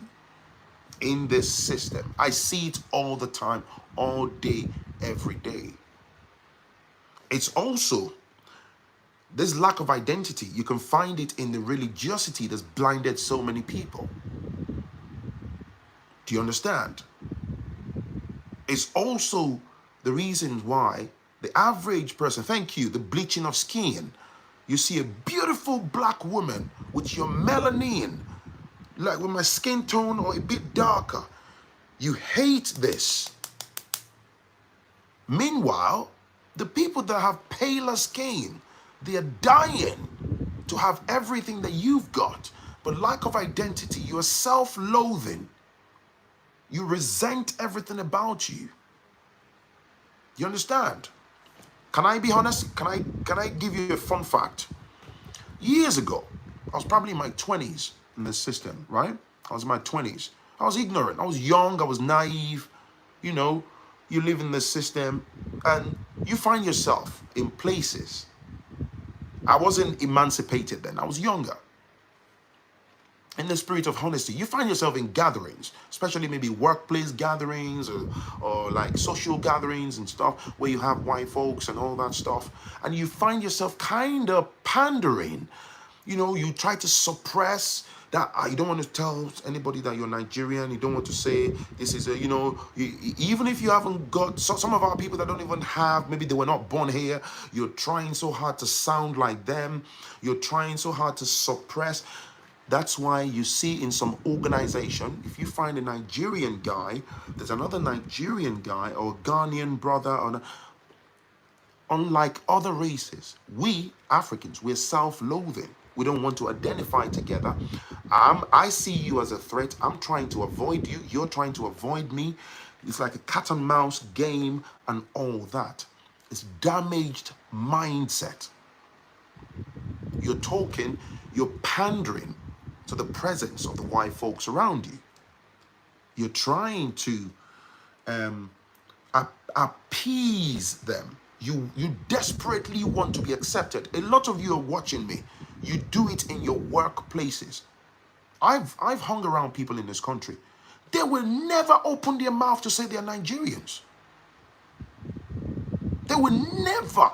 in this system. I see it all the time, all day, every day. It's also this lack of identity. You can find it in the religiosity that's blinded so many people. Do you understand? It's also the reason why the average person, thank you, the bleaching of skin. You see a beautiful black woman with your melanin, like with my skin tone or a bit darker. You hate this. Meanwhile, the people that have paler skin, they are dying to have everything that you've got. But lack of identity, you are self-loathing. You resent everything about you. You understand? Can I be honest? Can I give you a fun fact? Years ago, I was probably in my 20s in the system, right? I was in my 20s. I was ignorant. I was young. I was naive. You know, you live in the system and you find yourself in places. I wasn't emancipated then. I was younger. In the spirit of honesty, you find yourself in gatherings, especially maybe workplace gatherings or like social gatherings and stuff where you have white folks and all that stuff. And you find yourself kind of pandering. You know, you try to suppress that. You don't want to tell anybody that you're Nigerian. You don't want to say this is a, you know, even if you haven't got, some of our people that don't even have, maybe they were not born here. You're trying so hard to sound like them. You're trying so hard to suppress. That's why you see in some organization, if you find a Nigerian guy, there's another Nigerian guy or Ghanaian brother. Unlike other races, we Africans, we're self-loathing. We don't want to identify together. I see you as a threat. I'm trying to avoid you. You're trying to avoid me. It's like a cat and mouse game and all that. It's damaged mindset. You're talking, you're pandering to the presence of the white folks around you. You're trying to appease them. You desperately want to be accepted. A lot of you are watching me. You do it in your workplaces. I've hung around people in this country. They will never open their mouth to say they're Nigerians. They will never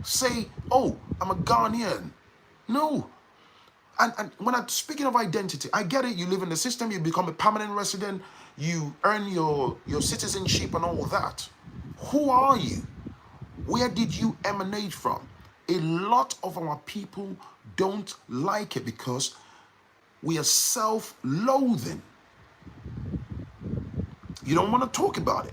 say, oh, I'm a Ghanaian. No. And when I'm speaking of identity, I get it. You live in the system, you become a permanent resident, you earn your citizenship and all that. Who are you? Where did you emanate from? A lot of our people don't like it because we are self-loathing. You don't want to talk about it.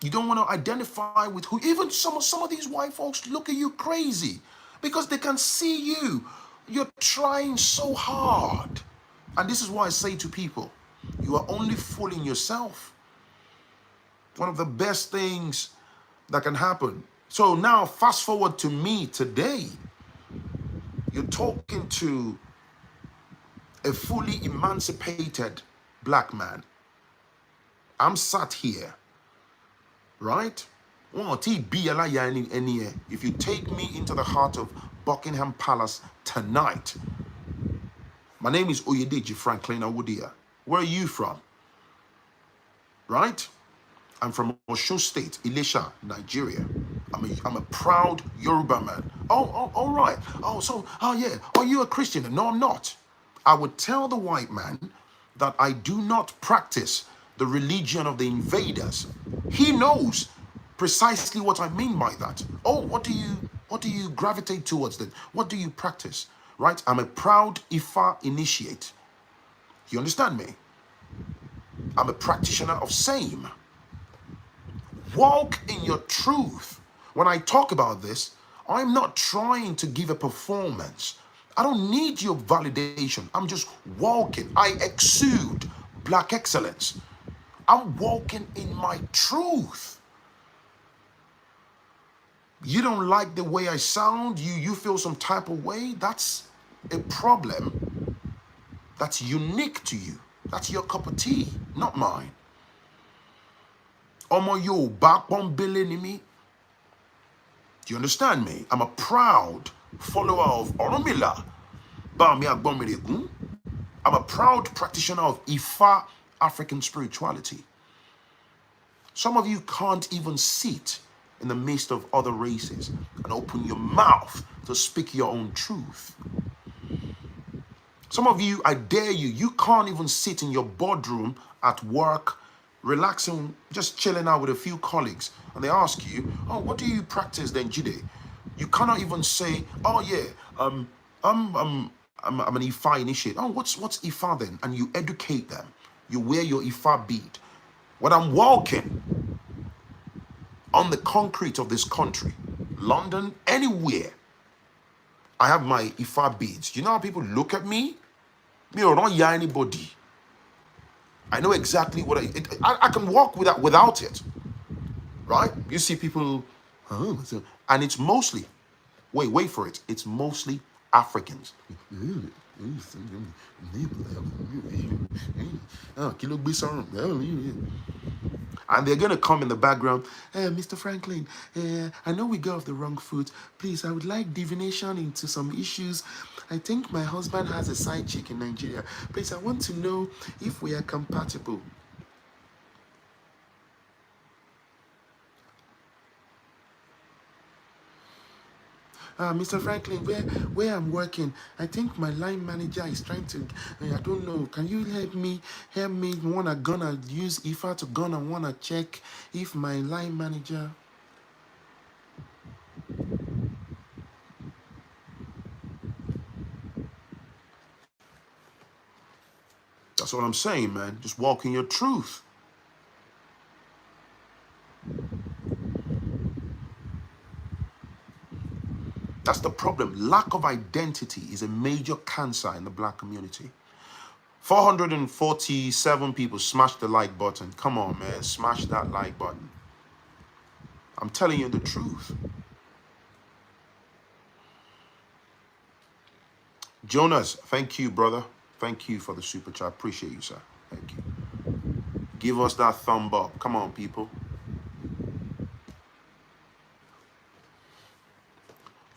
You don't want to identify with who. Even some of these white folks look at you crazy because they can see you. You're trying so hard. And this is why I say to people, you are only fooling yourself. One of the best things that can happen. So now fast forward to me today. You're talking to a fully emancipated black man. I'm sat here, right? If you take me into the heart of Buckingham Palace tonight, my name is Oyedeji Phrankleen Awudia. Where are you from? Right? I'm from Osun State, Ilesha, Nigeria. I'm a proud Yoruba man. Oh, all right. Oh, yeah. Are you a Christian? No, I'm not. I would tell the white man that I do not practice the religion of the invaders. He knows precisely what I mean by that. Oh, what do you gravitate towards then? What do you practice? Right? I'm a proud Ifa initiate. You understand me? I'm a practitioner of same. Walk in your truth. When I talk about this, I'm not trying to give a performance. I don't need your validation. I'm just walking. I exude black excellence. I'm walking in my truth. You don't like the way I sound, you feel some type of way, that's a problem that's unique to you. That's your cup of tea, not mine. Omo yo backbone billing me. Do you understand me? I'm a proud follower of Oromila. I'm a proud practitioner of Ifa African spirituality. Some of you can't even sit in the midst of other races and open your mouth to speak your own truth. Some of you, I dare you, you can't even sit in your boardroom at work, relaxing, just chilling out with a few colleagues, and they ask you, oh, what do you practice then, Jide? You cannot even say, oh yeah, I'm an Ifa initiate. Oh, what's Ifa then? And you educate them. You wear your Ifa bead. When I'm walking on the concrete of this country, London, anywhere, I have my Ifa beads. You know how people look at me? Me or not yeah anybody. I know exactly what I can walk without it. Right? You see people, and it's mostly, wait for it. It's mostly Africans. And they're going to come in the background, Mr. Phrankleen, I know we go off the wrong foot. Please, I would like divination into some issues. I think my husband has a side chick in Nigeria. Please, I want to know if we are compatible. Mr. Phrankleen, where I'm working, I think my line manager is trying to, I don't know, can you help me wanna gonna use IFA to gonna wanna check if my line manager. That's what I'm saying, man. Just walk in your truth. That's the problem. Lack of identity is a major cancer in the black community. 447 people smashed the like button. Come on, man. Smash that like button. I'm telling you the truth. Jonas, thank you, brother. Thank you for the super chat. Appreciate you, sir. Thank you. Give us that thumb up. Come on, people.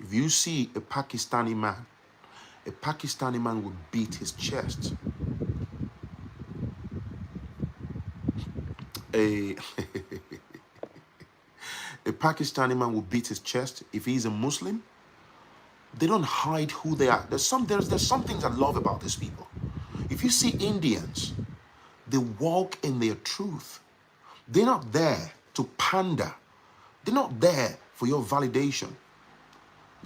If you see a Pakistani man will beat his chest. A Pakistani man will beat his chest. If he's a Muslim, they don't hide who they are. There's some things I love about these people. If you see Indians, they walk in their truth. They're not there to pander. They're not there for your validation.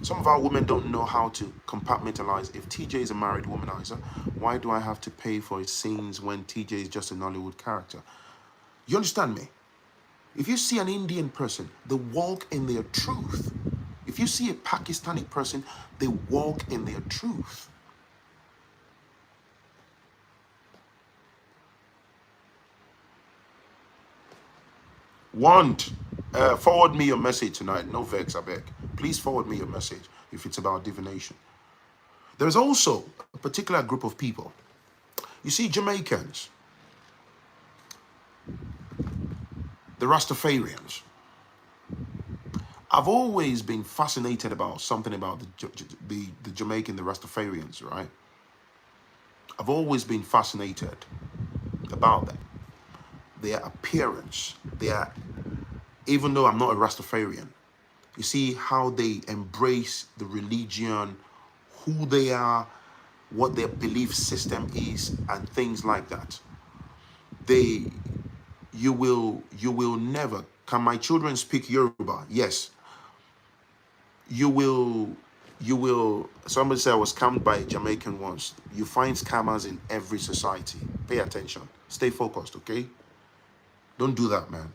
Some of our women don't know how to compartmentalize. If TJ is a married womanizer, why do I have to pay for his scenes when TJ is just a Nollywood character? You understand me? If you see an Indian person, they walk in their truth. If you see a Pakistani person, they walk in their truth. Forward me your message tonight. No vex, I beg. Please forward me your message if it's about divination. There's also a particular group of people. You see, Jamaicans, the Rastafarians. I've always been fascinated about something about the Jamaican, the Rastafarians, right? I've always been fascinated about them. Their appearance, even though I'm not a Rastafarian, you see how they embrace the religion, who they are, what their belief system is, and things like that. You will never, can my children speak Yoruba? Yes. You will, somebody said I was scammed by a Jamaican once. You find scammers in every society. Pay attention. Stay focused, okay? Don't do that, man.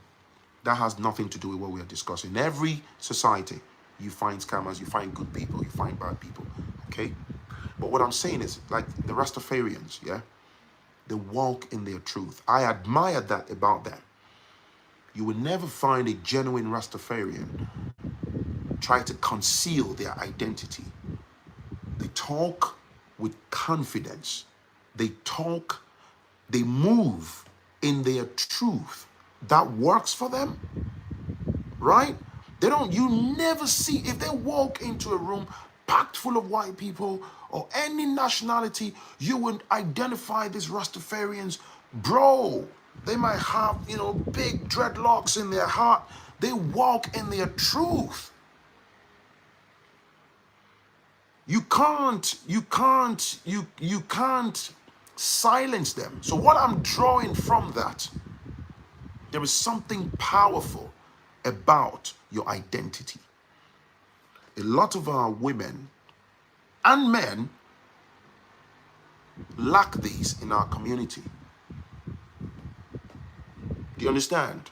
That has nothing to do with what we are discussing. In every society, you find scammers, you find good people, you find bad people, okay? But what I'm saying is, like the Rastafarians, yeah? They walk in their truth. I admire that about them. You will never find a genuine Rastafarian try to conceal their identity. They talk with confidence. They move in their truth. That works for them, right? You never see, if they walk into a room packed full of white people or any nationality, you would identify these Rastafarians. Bro, they might have, big dreadlocks in their heart. They walk in their truth. You can't silence them. So what I'm drawing from that, there is something powerful about your identity. A lot of our women and men lack these in our community. Do you understand?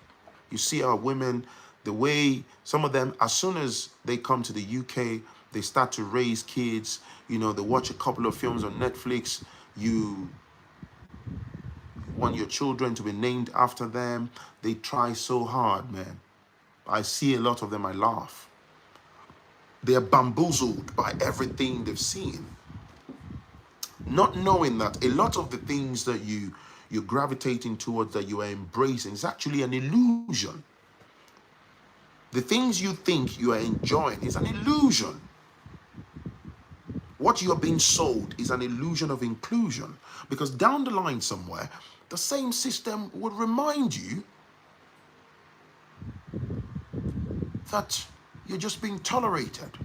You see our women, the way some of them, as soon as they come to the UK, they start to raise kids. They watch a couple of films on Netflix. You want your children to be named after them. They try so hard, man. I see a lot of them, I laugh. They're bamboozled by everything they've seen. Not knowing that a lot of the things that you're gravitating towards, that you are embracing, is actually an illusion. The things you think you are enjoying is an illusion. What you are being sold is an illusion of inclusion. Because down the line somewhere, the same system would remind you that you're just being tolerated.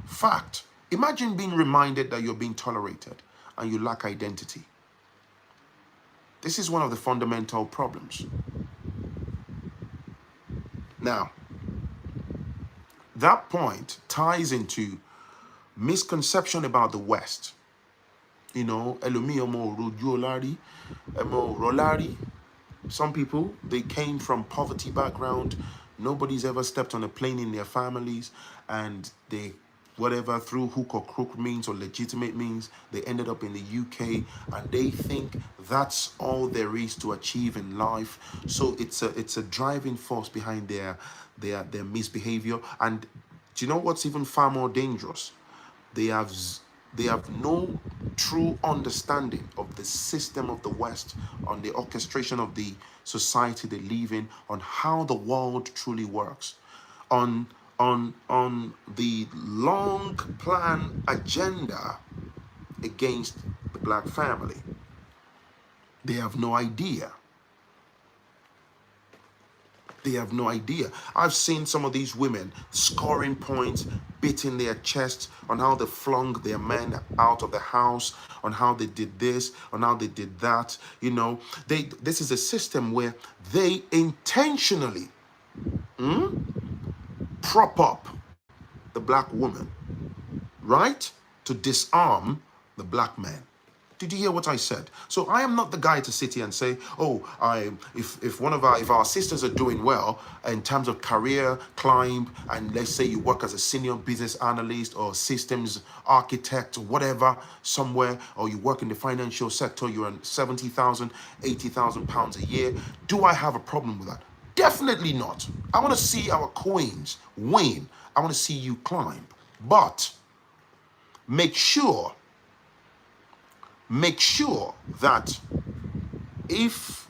Fact. Imagine being reminded that you're being tolerated and you lack identity. This is one of the fundamental problems. Now, that point ties into misconception about the West. Some people, they came from poverty background. Nobody's ever stepped on a plane in their families, and they, whatever, through hook or crook means or legitimate means, they ended up in the UK, and they think that's all there is to achieve in life. So it's a driving force behind their misbehavior. And do you know what's even far more dangerous? They have no true understanding of the system of the West, on the orchestration of the society they live in, on how the world truly works, on the long plan agenda against the black family. They have no idea. They have no idea. I've seen some of these women scoring points, beating their chests on how they flung their men out of the house, on how they did this, on how they did that. You know, this is a system where they intentionally prop up the black woman, right? To disarm the black man. Did you hear what I said? So I am not the guy to sit here and say, oh, if our sisters are doing well in terms of career climb, and let's say you work as a senior business analyst or systems architect or whatever somewhere, or you work in the financial sector, you're on 70,000, 80,000 pounds a year. Do I have a problem with that? Definitely not. I want to see our queens win. I want to see you climb. But make sure that if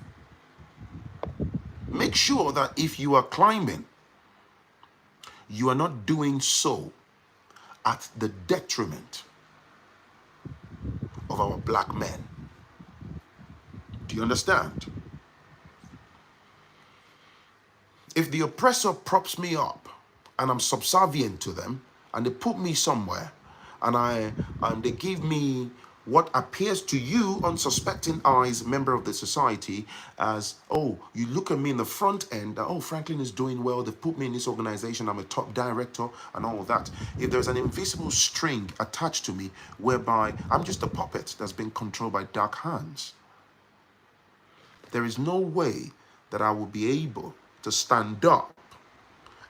you are climbing, you are not doing so at the detriment of our black men. Do you understand? If the oppressor props me up and I'm subservient to them, and they put me somewhere, and they give me what appears to you, unsuspecting eyes, member of the society, as, oh, you look at me in the front end, oh, Phrankleen is doing well, they've put me in this organization, I'm a top director, and all of that. If there's an invisible string attached to me, whereby I'm just a puppet that's been controlled by dark hands, there is no way that I will be able to stand up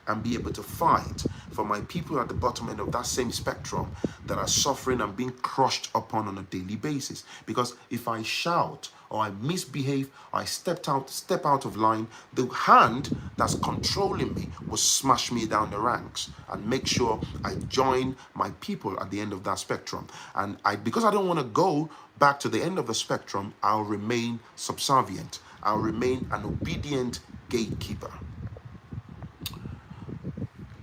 and be able to fight for my people at the bottom end of that same spectrum that are suffering and being crushed upon on a daily basis. Because if I shout or I misbehave, I step out of line, the hand that's controlling me will smash me down the ranks and make sure I join my people at the end of that spectrum. And because I don't want to go back to the end of the spectrum, I'll remain subservient. I'll remain an obedient gatekeeper.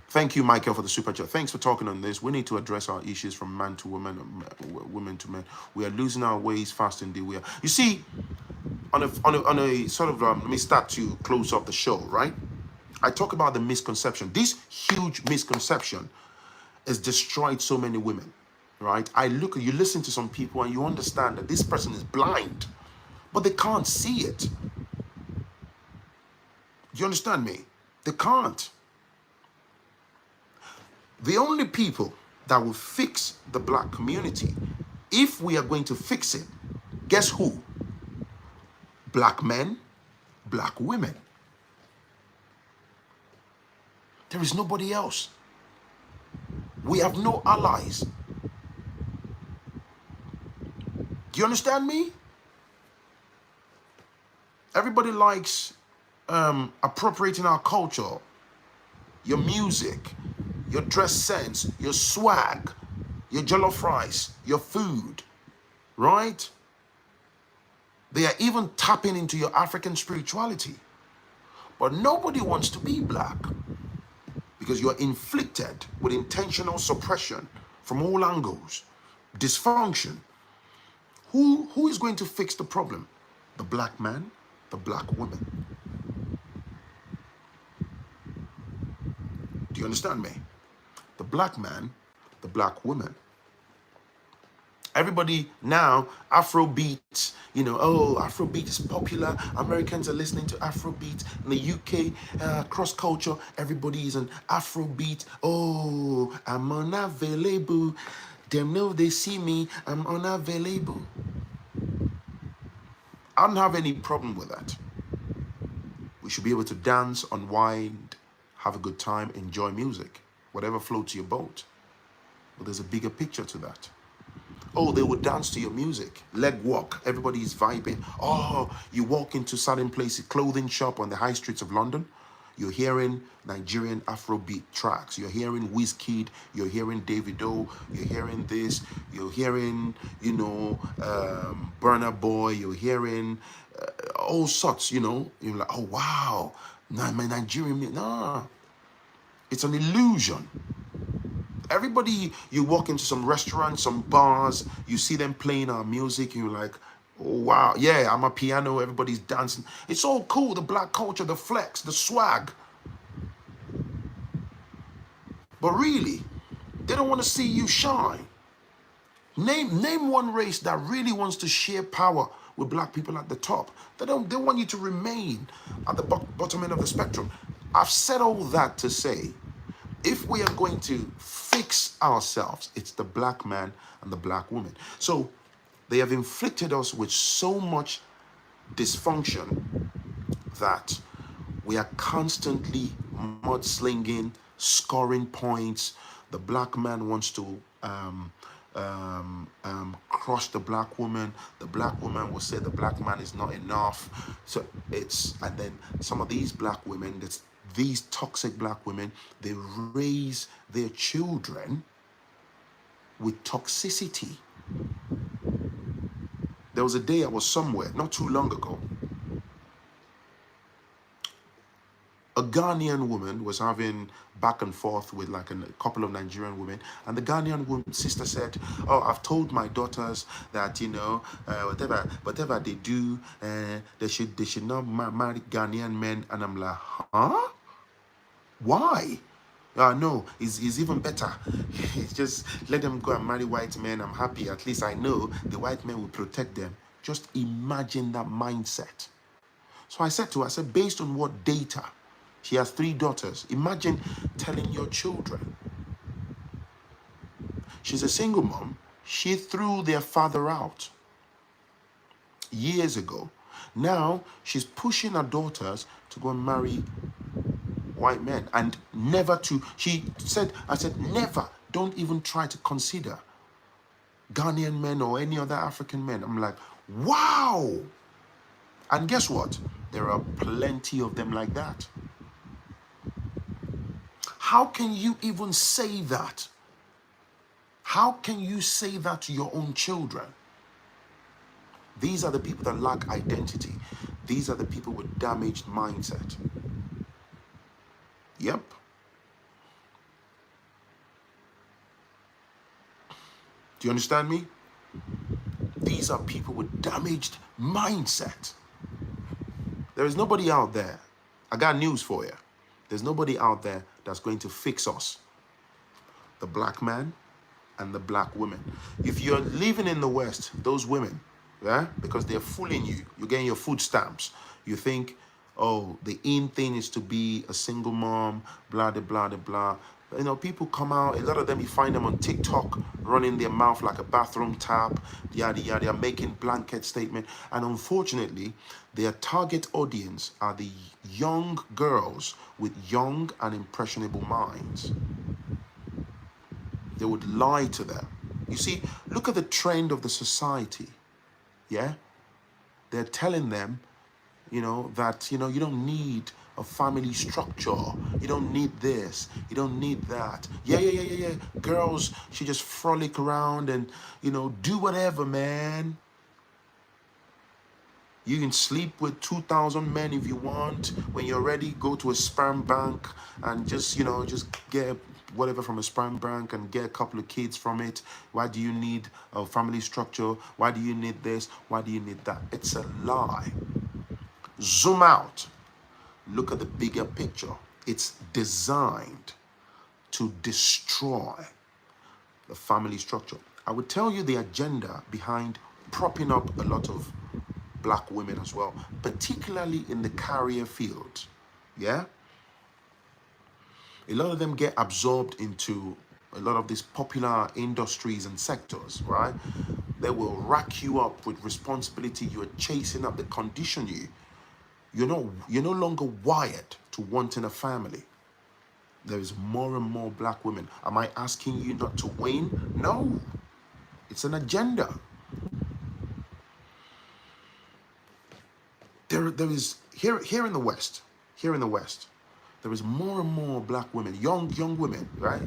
Thank you, Michael, for the super chat. Thanks for talking on this. We need to address our issues from man to woman, women to men. We are losing our ways fast indeed. We are. You see, on a sort of let me start to close up the show, right? I talk about the misconception. This huge misconception has destroyed so many women, right? You listen to some people and you understand that this person is blind, but they can't see it. Do you understand me? They can't. The only people that will fix the black community, if we are going to fix it, guess who? Black men, black women. There is nobody else. We have no allies. Do you understand me? Everybody likes appropriating our culture, your music, your dress sense, your swag, your jollof rice, your food, right? They are even tapping into your African spirituality. But nobody wants to be black because you are inflicted with intentional suppression from all angles, dysfunction. Who is going to fix the problem? The black man, the black woman. Do you understand me? The black man, the black woman. Everybody now, Afrobeat, Afrobeat is popular. Americans are listening to Afrobeat. In the UK, cross-culture, everybody is an Afrobeat. Oh, I'm unavailable. Them know they see me, I'm unavailable. I don't have any problem with that. We should be able to dance, unwind, have a good time, enjoy music, whatever floats your boat. But there's a bigger picture to that. Oh, they will dance to your music, leg walk, everybody is vibing. Oh, you walk into certain places, clothing shop on the high streets of London, you're hearing Nigerian Afrobeat tracks, you're hearing Wizkid, you're hearing Davido, you're hearing this, you're hearing, Burna Boy, you're hearing all sorts, you're like, oh wow, my Nigerian, nah, it's an illusion. Everybody, you walk into some restaurants, some bars, you see them playing our music, you're like, Oh, wow. Yeah, I'm a piano. Everybody's dancing. It's all cool. The black culture, the flex, the swag. But really, they don't want to see you shine. Name one race that really wants to share power with black people at the top. They want you to remain at the bottom end of the spectrum. I've said all that to say, if we are going to fix ourselves, it's the black man and the black woman. So they have inflicted us with so much dysfunction that we are constantly mudslinging, scoring points. The black man wants to crush the black woman. The black woman will say the black man is not enough. So and then some of these black women, these toxic black women, they raise their children with toxicity. There was a day I was somewhere, not too long ago. A Ghanaian woman was having back and forth with like a couple of Nigerian women, and the Ghanaian sister said, "Oh, I've told my daughters that whatever they do, they should not marry Ghanaian men." And I'm like, huh? Why? No, it's even better. It's just let them go and marry white men. I'm happy. At least I know the white men will protect them. Just imagine that mindset. So I said to her, I said, based on what data? She has 3 daughters. Imagine telling your children. She's a single mom. She threw their father out years ago. Now she's pushing her daughters to go and marry white men, and never to, I said, never, don't even try to consider Ghanaian men or any other African men. I'm like, wow. And guess what? There are plenty of them like that. How can you even say that? How can you say that to your own children? These are the people that lack identity. These are the people with damaged mindset. Yep. Do you understand me? These are people with damaged mindset. There is nobody out there. I got news for you. There's nobody out there that's going to fix us. The black man and the black woman. If you're living in the West, those women, yeah, because they're fooling you, you're getting your food stamps. You think, oh, the in thing is to be a single mom, blah, blah, blah, blah, blah. You know, people come out, a lot of them, you find them on TikTok running their mouth like a bathroom tap, yada, yada, making blanket statement. And unfortunately, their target audience are the young girls with young and impressionable minds. They would lie to them. You see, look at the trend of the society, yeah? They're telling them, that, you don't need a family structure. You don't need this. You don't need that. Yeah. Girls should just frolic around and, do whatever, man. You can sleep with 2,000 men if you want. When you're ready, go to a sperm bank and just get whatever from a sperm bank and get a couple of kids from it. Why do you need a family structure? Why do you need this? Why do you need that? It's a lie. Zoom out. Look at the bigger picture. It's designed to destroy the family structure. I would tell you the agenda behind propping up a lot of black women as well, particularly in the career field. Yeah? A lot of them get absorbed into a lot of these popular industries and sectors, right? They will rack you up with responsibility. You're chasing up, they condition you. You're no longer wired to wanting a family. There is more and more black women. Am I asking you not to win? No. It's an agenda. There is here in the West, there is more and more black women, young women, right?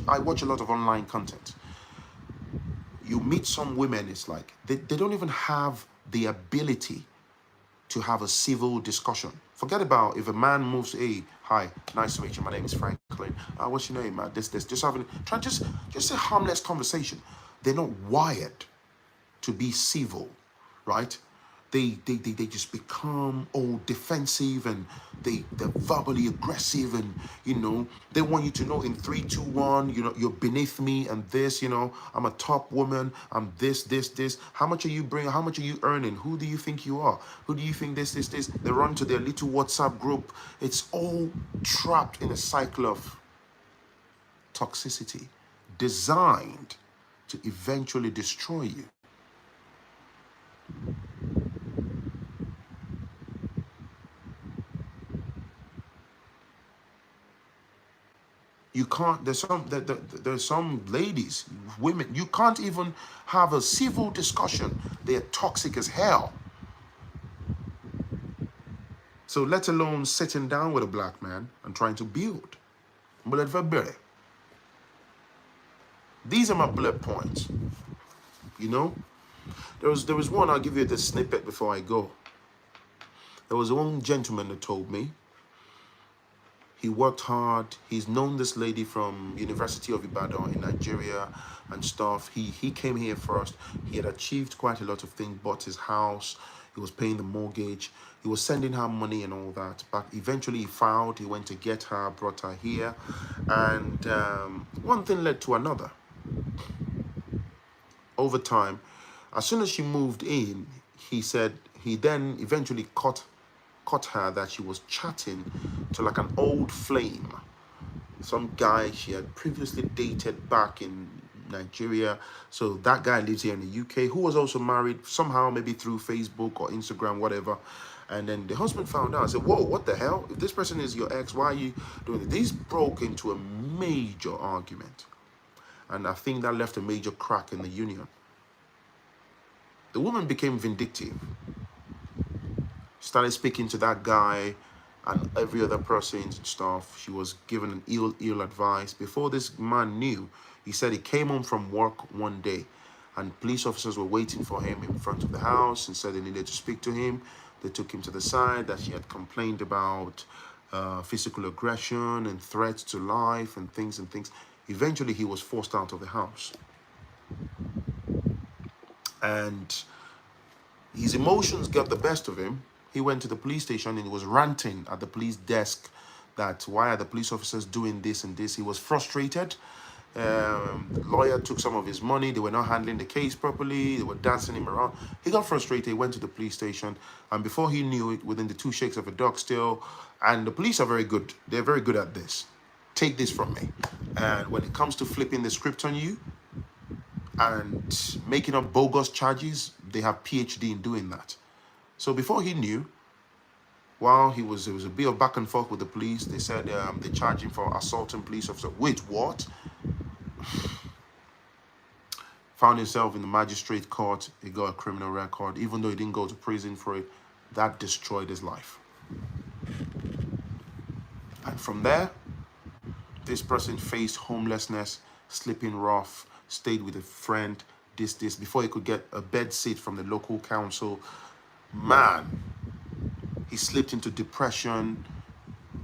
I watch a lot of online content. You meet some women, it's like they don't even have the ability to have a civil discussion. Forget about if a man moves, hey, hi, nice to meet you, my name is Phrankleen. What's your name, man? This, just a harmless conversation. They're not wired to be civil. right? They just become all defensive, and they're verbally aggressive, and they want you to know in 3, 2, 1, you're beneath me, and this, I'm a top woman, I'm this. How much are you bringing? How much are you earning? Who do you think you are? Who do you think this? They run to their little WhatsApp group. It's all trapped in a cycle of toxicity designed to eventually destroy you. You can't. There's some ladies, women. You can't even have a civil discussion. They're toxic as hell. So let alone sitting down with a black man and trying to build. Bullet for bullet. These are my bullet points. There was one. I'll give you the snippet before I go. There was one gentleman that told me. He worked hard. He's known this lady from University of Ibadan in Nigeria and stuff. He came here first. He had achieved quite a lot of things, bought his house. He was paying the mortgage. He was sending her money and all that. But eventually he filed. He went to get her, brought her here. And one thing led to another. Over time, as soon as she moved in, he said he then eventually caught her that she was chatting to like an old flame, some guy she had previously dated back in Nigeria. So that guy lives here in the UK, who was also married somehow, maybe through Facebook or Instagram, whatever. And then the husband found out. I said, whoa, what the hell? If this person is your ex, why are you doing it? These broke into a major argument. And I think that left a major crack in the union. The woman became vindictive. Started speaking to that guy and every other person and stuff. She was given an ill advice. Before this man knew, he said he came home from work one day and police officers were waiting for him in front of the house and said they needed to speak to him. They took him to the side, that she had complained about physical aggression and threats to life and things. Eventually, he was forced out of the house. And his emotions got the best of him. He went to the police station and he was ranting at the police desk that why are the police officers doing this and this. He was frustrated. The lawyer took some of his money. They were not handling the case properly. They were dancing him around. He got frustrated. He went to the police station. And before he knew it, within the 2 shakes of a dog still, and the police are very good. They're very good at this. Take this from me. And when it comes to flipping the script on you and making up bogus charges, they have PhD in doing that. So before he knew, while there was a bit of back and forth with the police. They said they charged him for assaulting police officer. Wait, what? Found himself in the magistrate court. He got a criminal record. Even though he didn't go to prison for it, that destroyed his life. And from there, this person faced homelessness, sleeping rough, stayed with a friend, this, before he could get a bed seat from the local council. Man, he slipped into depression,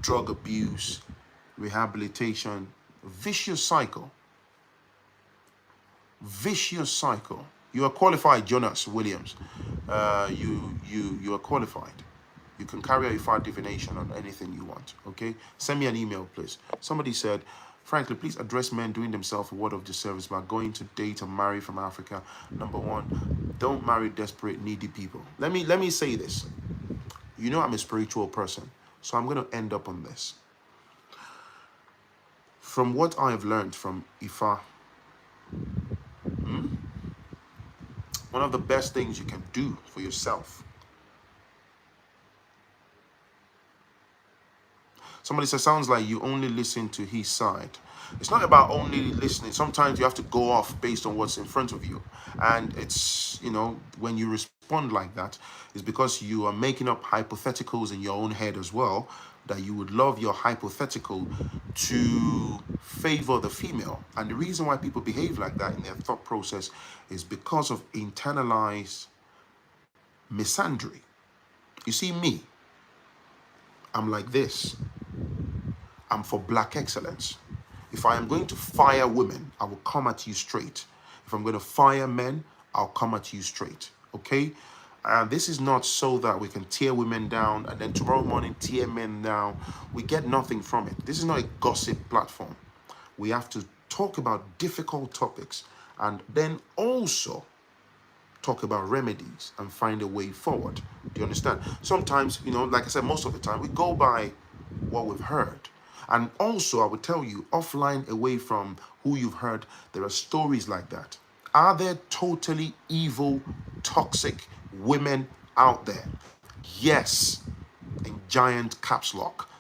drug abuse, rehabilitation, vicious cycle. Vicious cycle. You are qualified, Jonas Williams. You are qualified. You can carry out a fire divination on anything you want, okay? Send me an email, please. Somebody said, Frankly, please address men doing themselves a word of disservice by going to date and marry from Africa. Number one, don't marry desperate, needy people. Let me say this. You know I'm a spiritual person, so I'm going to end up on this. From what I have learned from Ifa, one of the best things you can do for yourself. Somebody says, sounds like you only listen to his side. It's not about only listening. Sometimes you have to go off based on what's in front of you. And it's, when you respond like that, it's because you are making up hypotheticals in your own head as well, that you would love your hypothetical to favor the female. And the reason why people behave like that in their thought process is because of internalized misandry. You see me, I'm like this. I'm for black excellence. If I am going to fire women, I will come at you straight. If I'm going to fire men, I'll come at you straight. Okay? And this is not so that we can tear women down and then tomorrow morning tear men down. We get nothing from it. This is not a gossip platform. We have to talk about difficult topics and then also talk about remedies and find a way forward. Do you understand? Sometimes, you know, like I said, most of the time we go by what we've heard. And also, I would tell you, offline, away from who you've heard, there are stories like that. Are there totally evil, toxic women out there? Yes, in giant caps lock.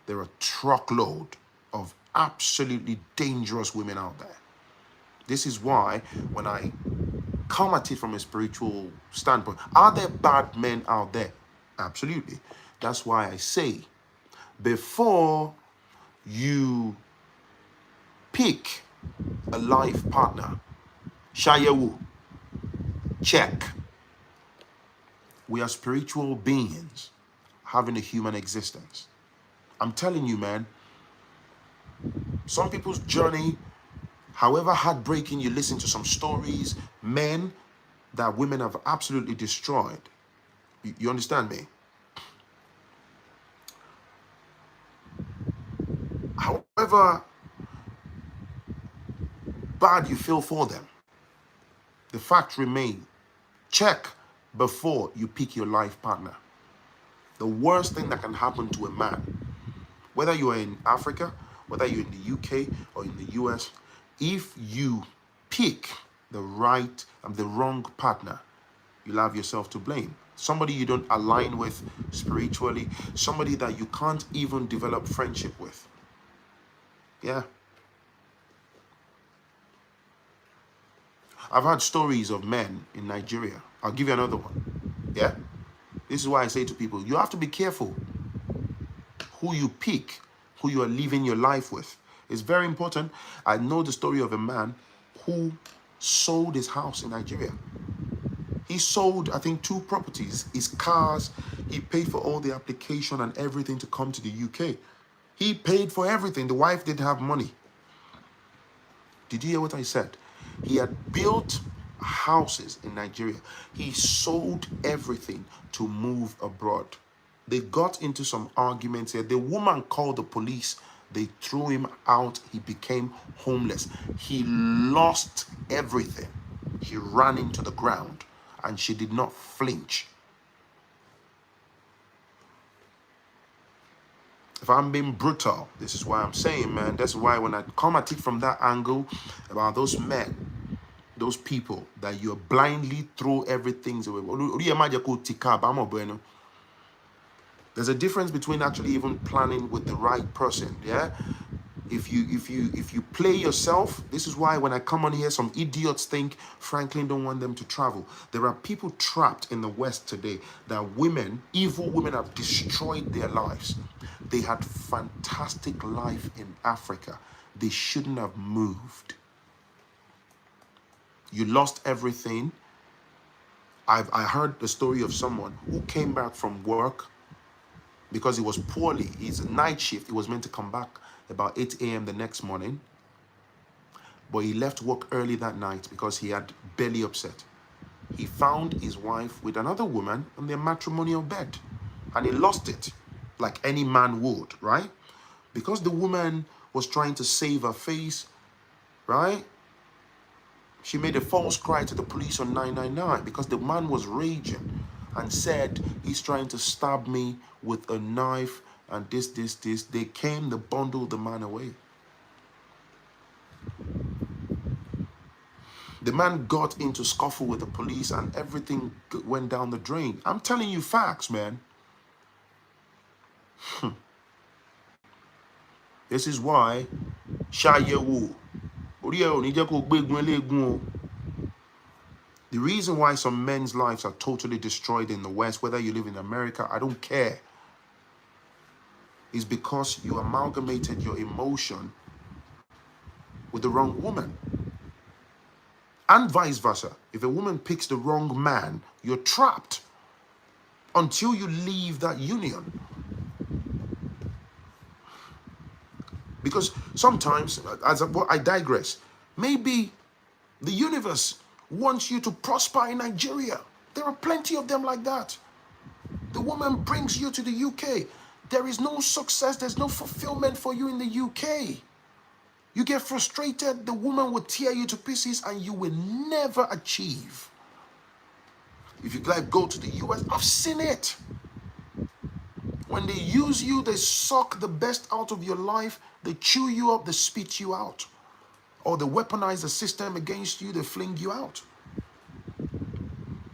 There are a truckload of absolutely dangerous women out there. This is why when I come at it from a spiritual standpoint, are there bad men out there? Absolutely. That's why I say, before you pick a life partner, Shayewu, check. We are spiritual beings having a human existence. I'm telling you, man, some people's journey, however heartbreaking, you listen to some stories, men that women have absolutely destroyed. You understand me? However bad you feel for them, the fact remains, check before you pick your life partner. The worst thing that can happen to a man, whether you are in Africa, whether you're in the UK or in the US, if you pick the right and the wrong partner, you'll have yourself to blame. Somebody you don't align with spiritually, somebody that you can't even develop friendship with. Yeah. I've had stories of men in Nigeria. I'll give you another one. Yeah. This is why I say to people, you have to be careful who you pick, who you are living your life with. It's very important. I know the story of a man who sold his house in Nigeria. He sold, I think, 2 properties, his cars. He paid for all the application and everything to come to the UK. He paid for everything. The wife didn't have money. Did you hear what I said? He had built houses in Nigeria. He sold everything to move abroad. They got into some arguments here. The woman called the police. They threw him out. He became homeless. He lost everything. He ran into the ground and she did not flinch. If I'm being brutal, this is why I'm saying, man, that's why when I come at it from that angle about those men, those people that you blindly throw everything away. There's a difference between actually even planning with the right person, yeah? If you play yourself, this is why when I come on here, some idiots think Phrankleen don't want them to travel. There are people trapped in the West today that women, evil women, have destroyed their lives. They had fantastic life in Africa. They shouldn't have moved. You lost everything. I heard the story of someone who came back from work because he was poorly. He's a night shift. He was meant to come back about 8 a.m. the next morning. But he left work early that night because he had belly upset. He found his wife with another woman on their matrimonial bed. And he lost it, like any man would, right? Because the woman was trying to save her face, right? She made a false cry to the police on 999 because the man was raging and said, he's trying to stab me with a knife and this. They came to bundle the man away. The man got into scuffle with the police and everything went down the drain. I'm telling you facts, man. This is why Shayewu. The reason why some men's lives are totally destroyed in the West, whether you live in America, I don't care, is because you amalgamated your emotion with the wrong woman. And vice versa. If a woman picks the wrong man, you're trapped until you leave that union. Because sometimes, I digress, maybe the universe wants you to prosper in Nigeria. There are plenty of them like that. The woman brings you to the UK. There is no success, there's no fulfillment for you in the UK. You get frustrated, the woman will tear you to pieces and you will never achieve. If you like go to the US, I've seen it. When they use you, they suck the best out of your life, they chew you up, they spit you out. Or they weaponize the system against you, they fling you out.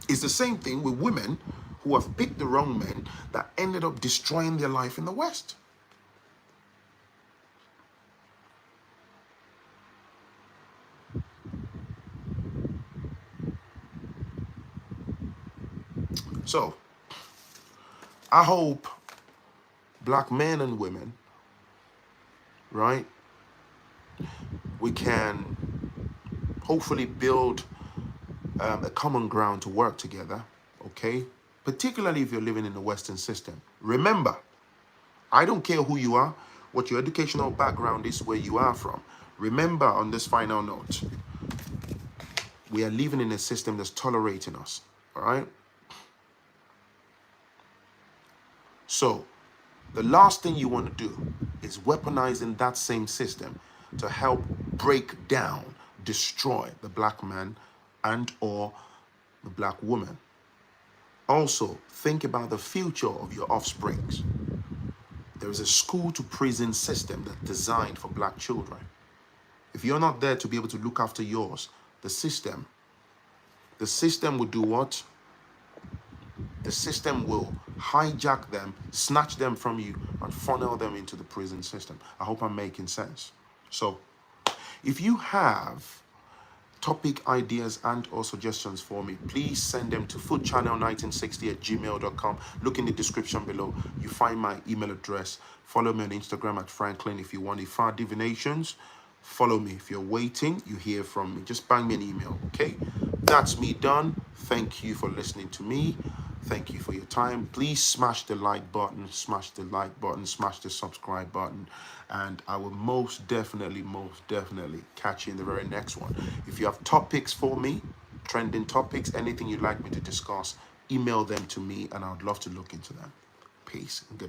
It's the same thing with women who have picked the wrong men that ended up destroying their life in the West. So, I hope black men and women, right, we can hopefully build a common ground to work together, okay? Particularly if you're living in the Western system. Remember, I don't care who you are, what your educational background is, where you are from. Remember, on this final note, we are living in a system that's tolerating us, all right? So, the last thing you want to do is weaponizing that same system to help break down, destroy the black man and or the black woman. Also, think about the future of your offsprings. There is a school to prison system that's designed for black children. If you're not there to be able to look after yours, the system will do what? The system will hijack them, snatch them from you, and funnel them into the prison system. I hope I'm making sense. So, if you have topic ideas and or suggestions for me, please send them to foodchannel1960@gmail.com. Look in the description below. You find my email address. Follow me on Instagram at Phrankleen if you want far divinations. Follow me. If you're waiting, you hear from me. Just bang me an email, okay? That's me done. Thank you for listening to me. Thank you for your time. Please smash the like button, smash the subscribe button, and I will most definitely catch you in the very next one. If you have topics for me, trending topics, anything you'd like me to discuss, email them to me and I would love to look into them. Peace and good.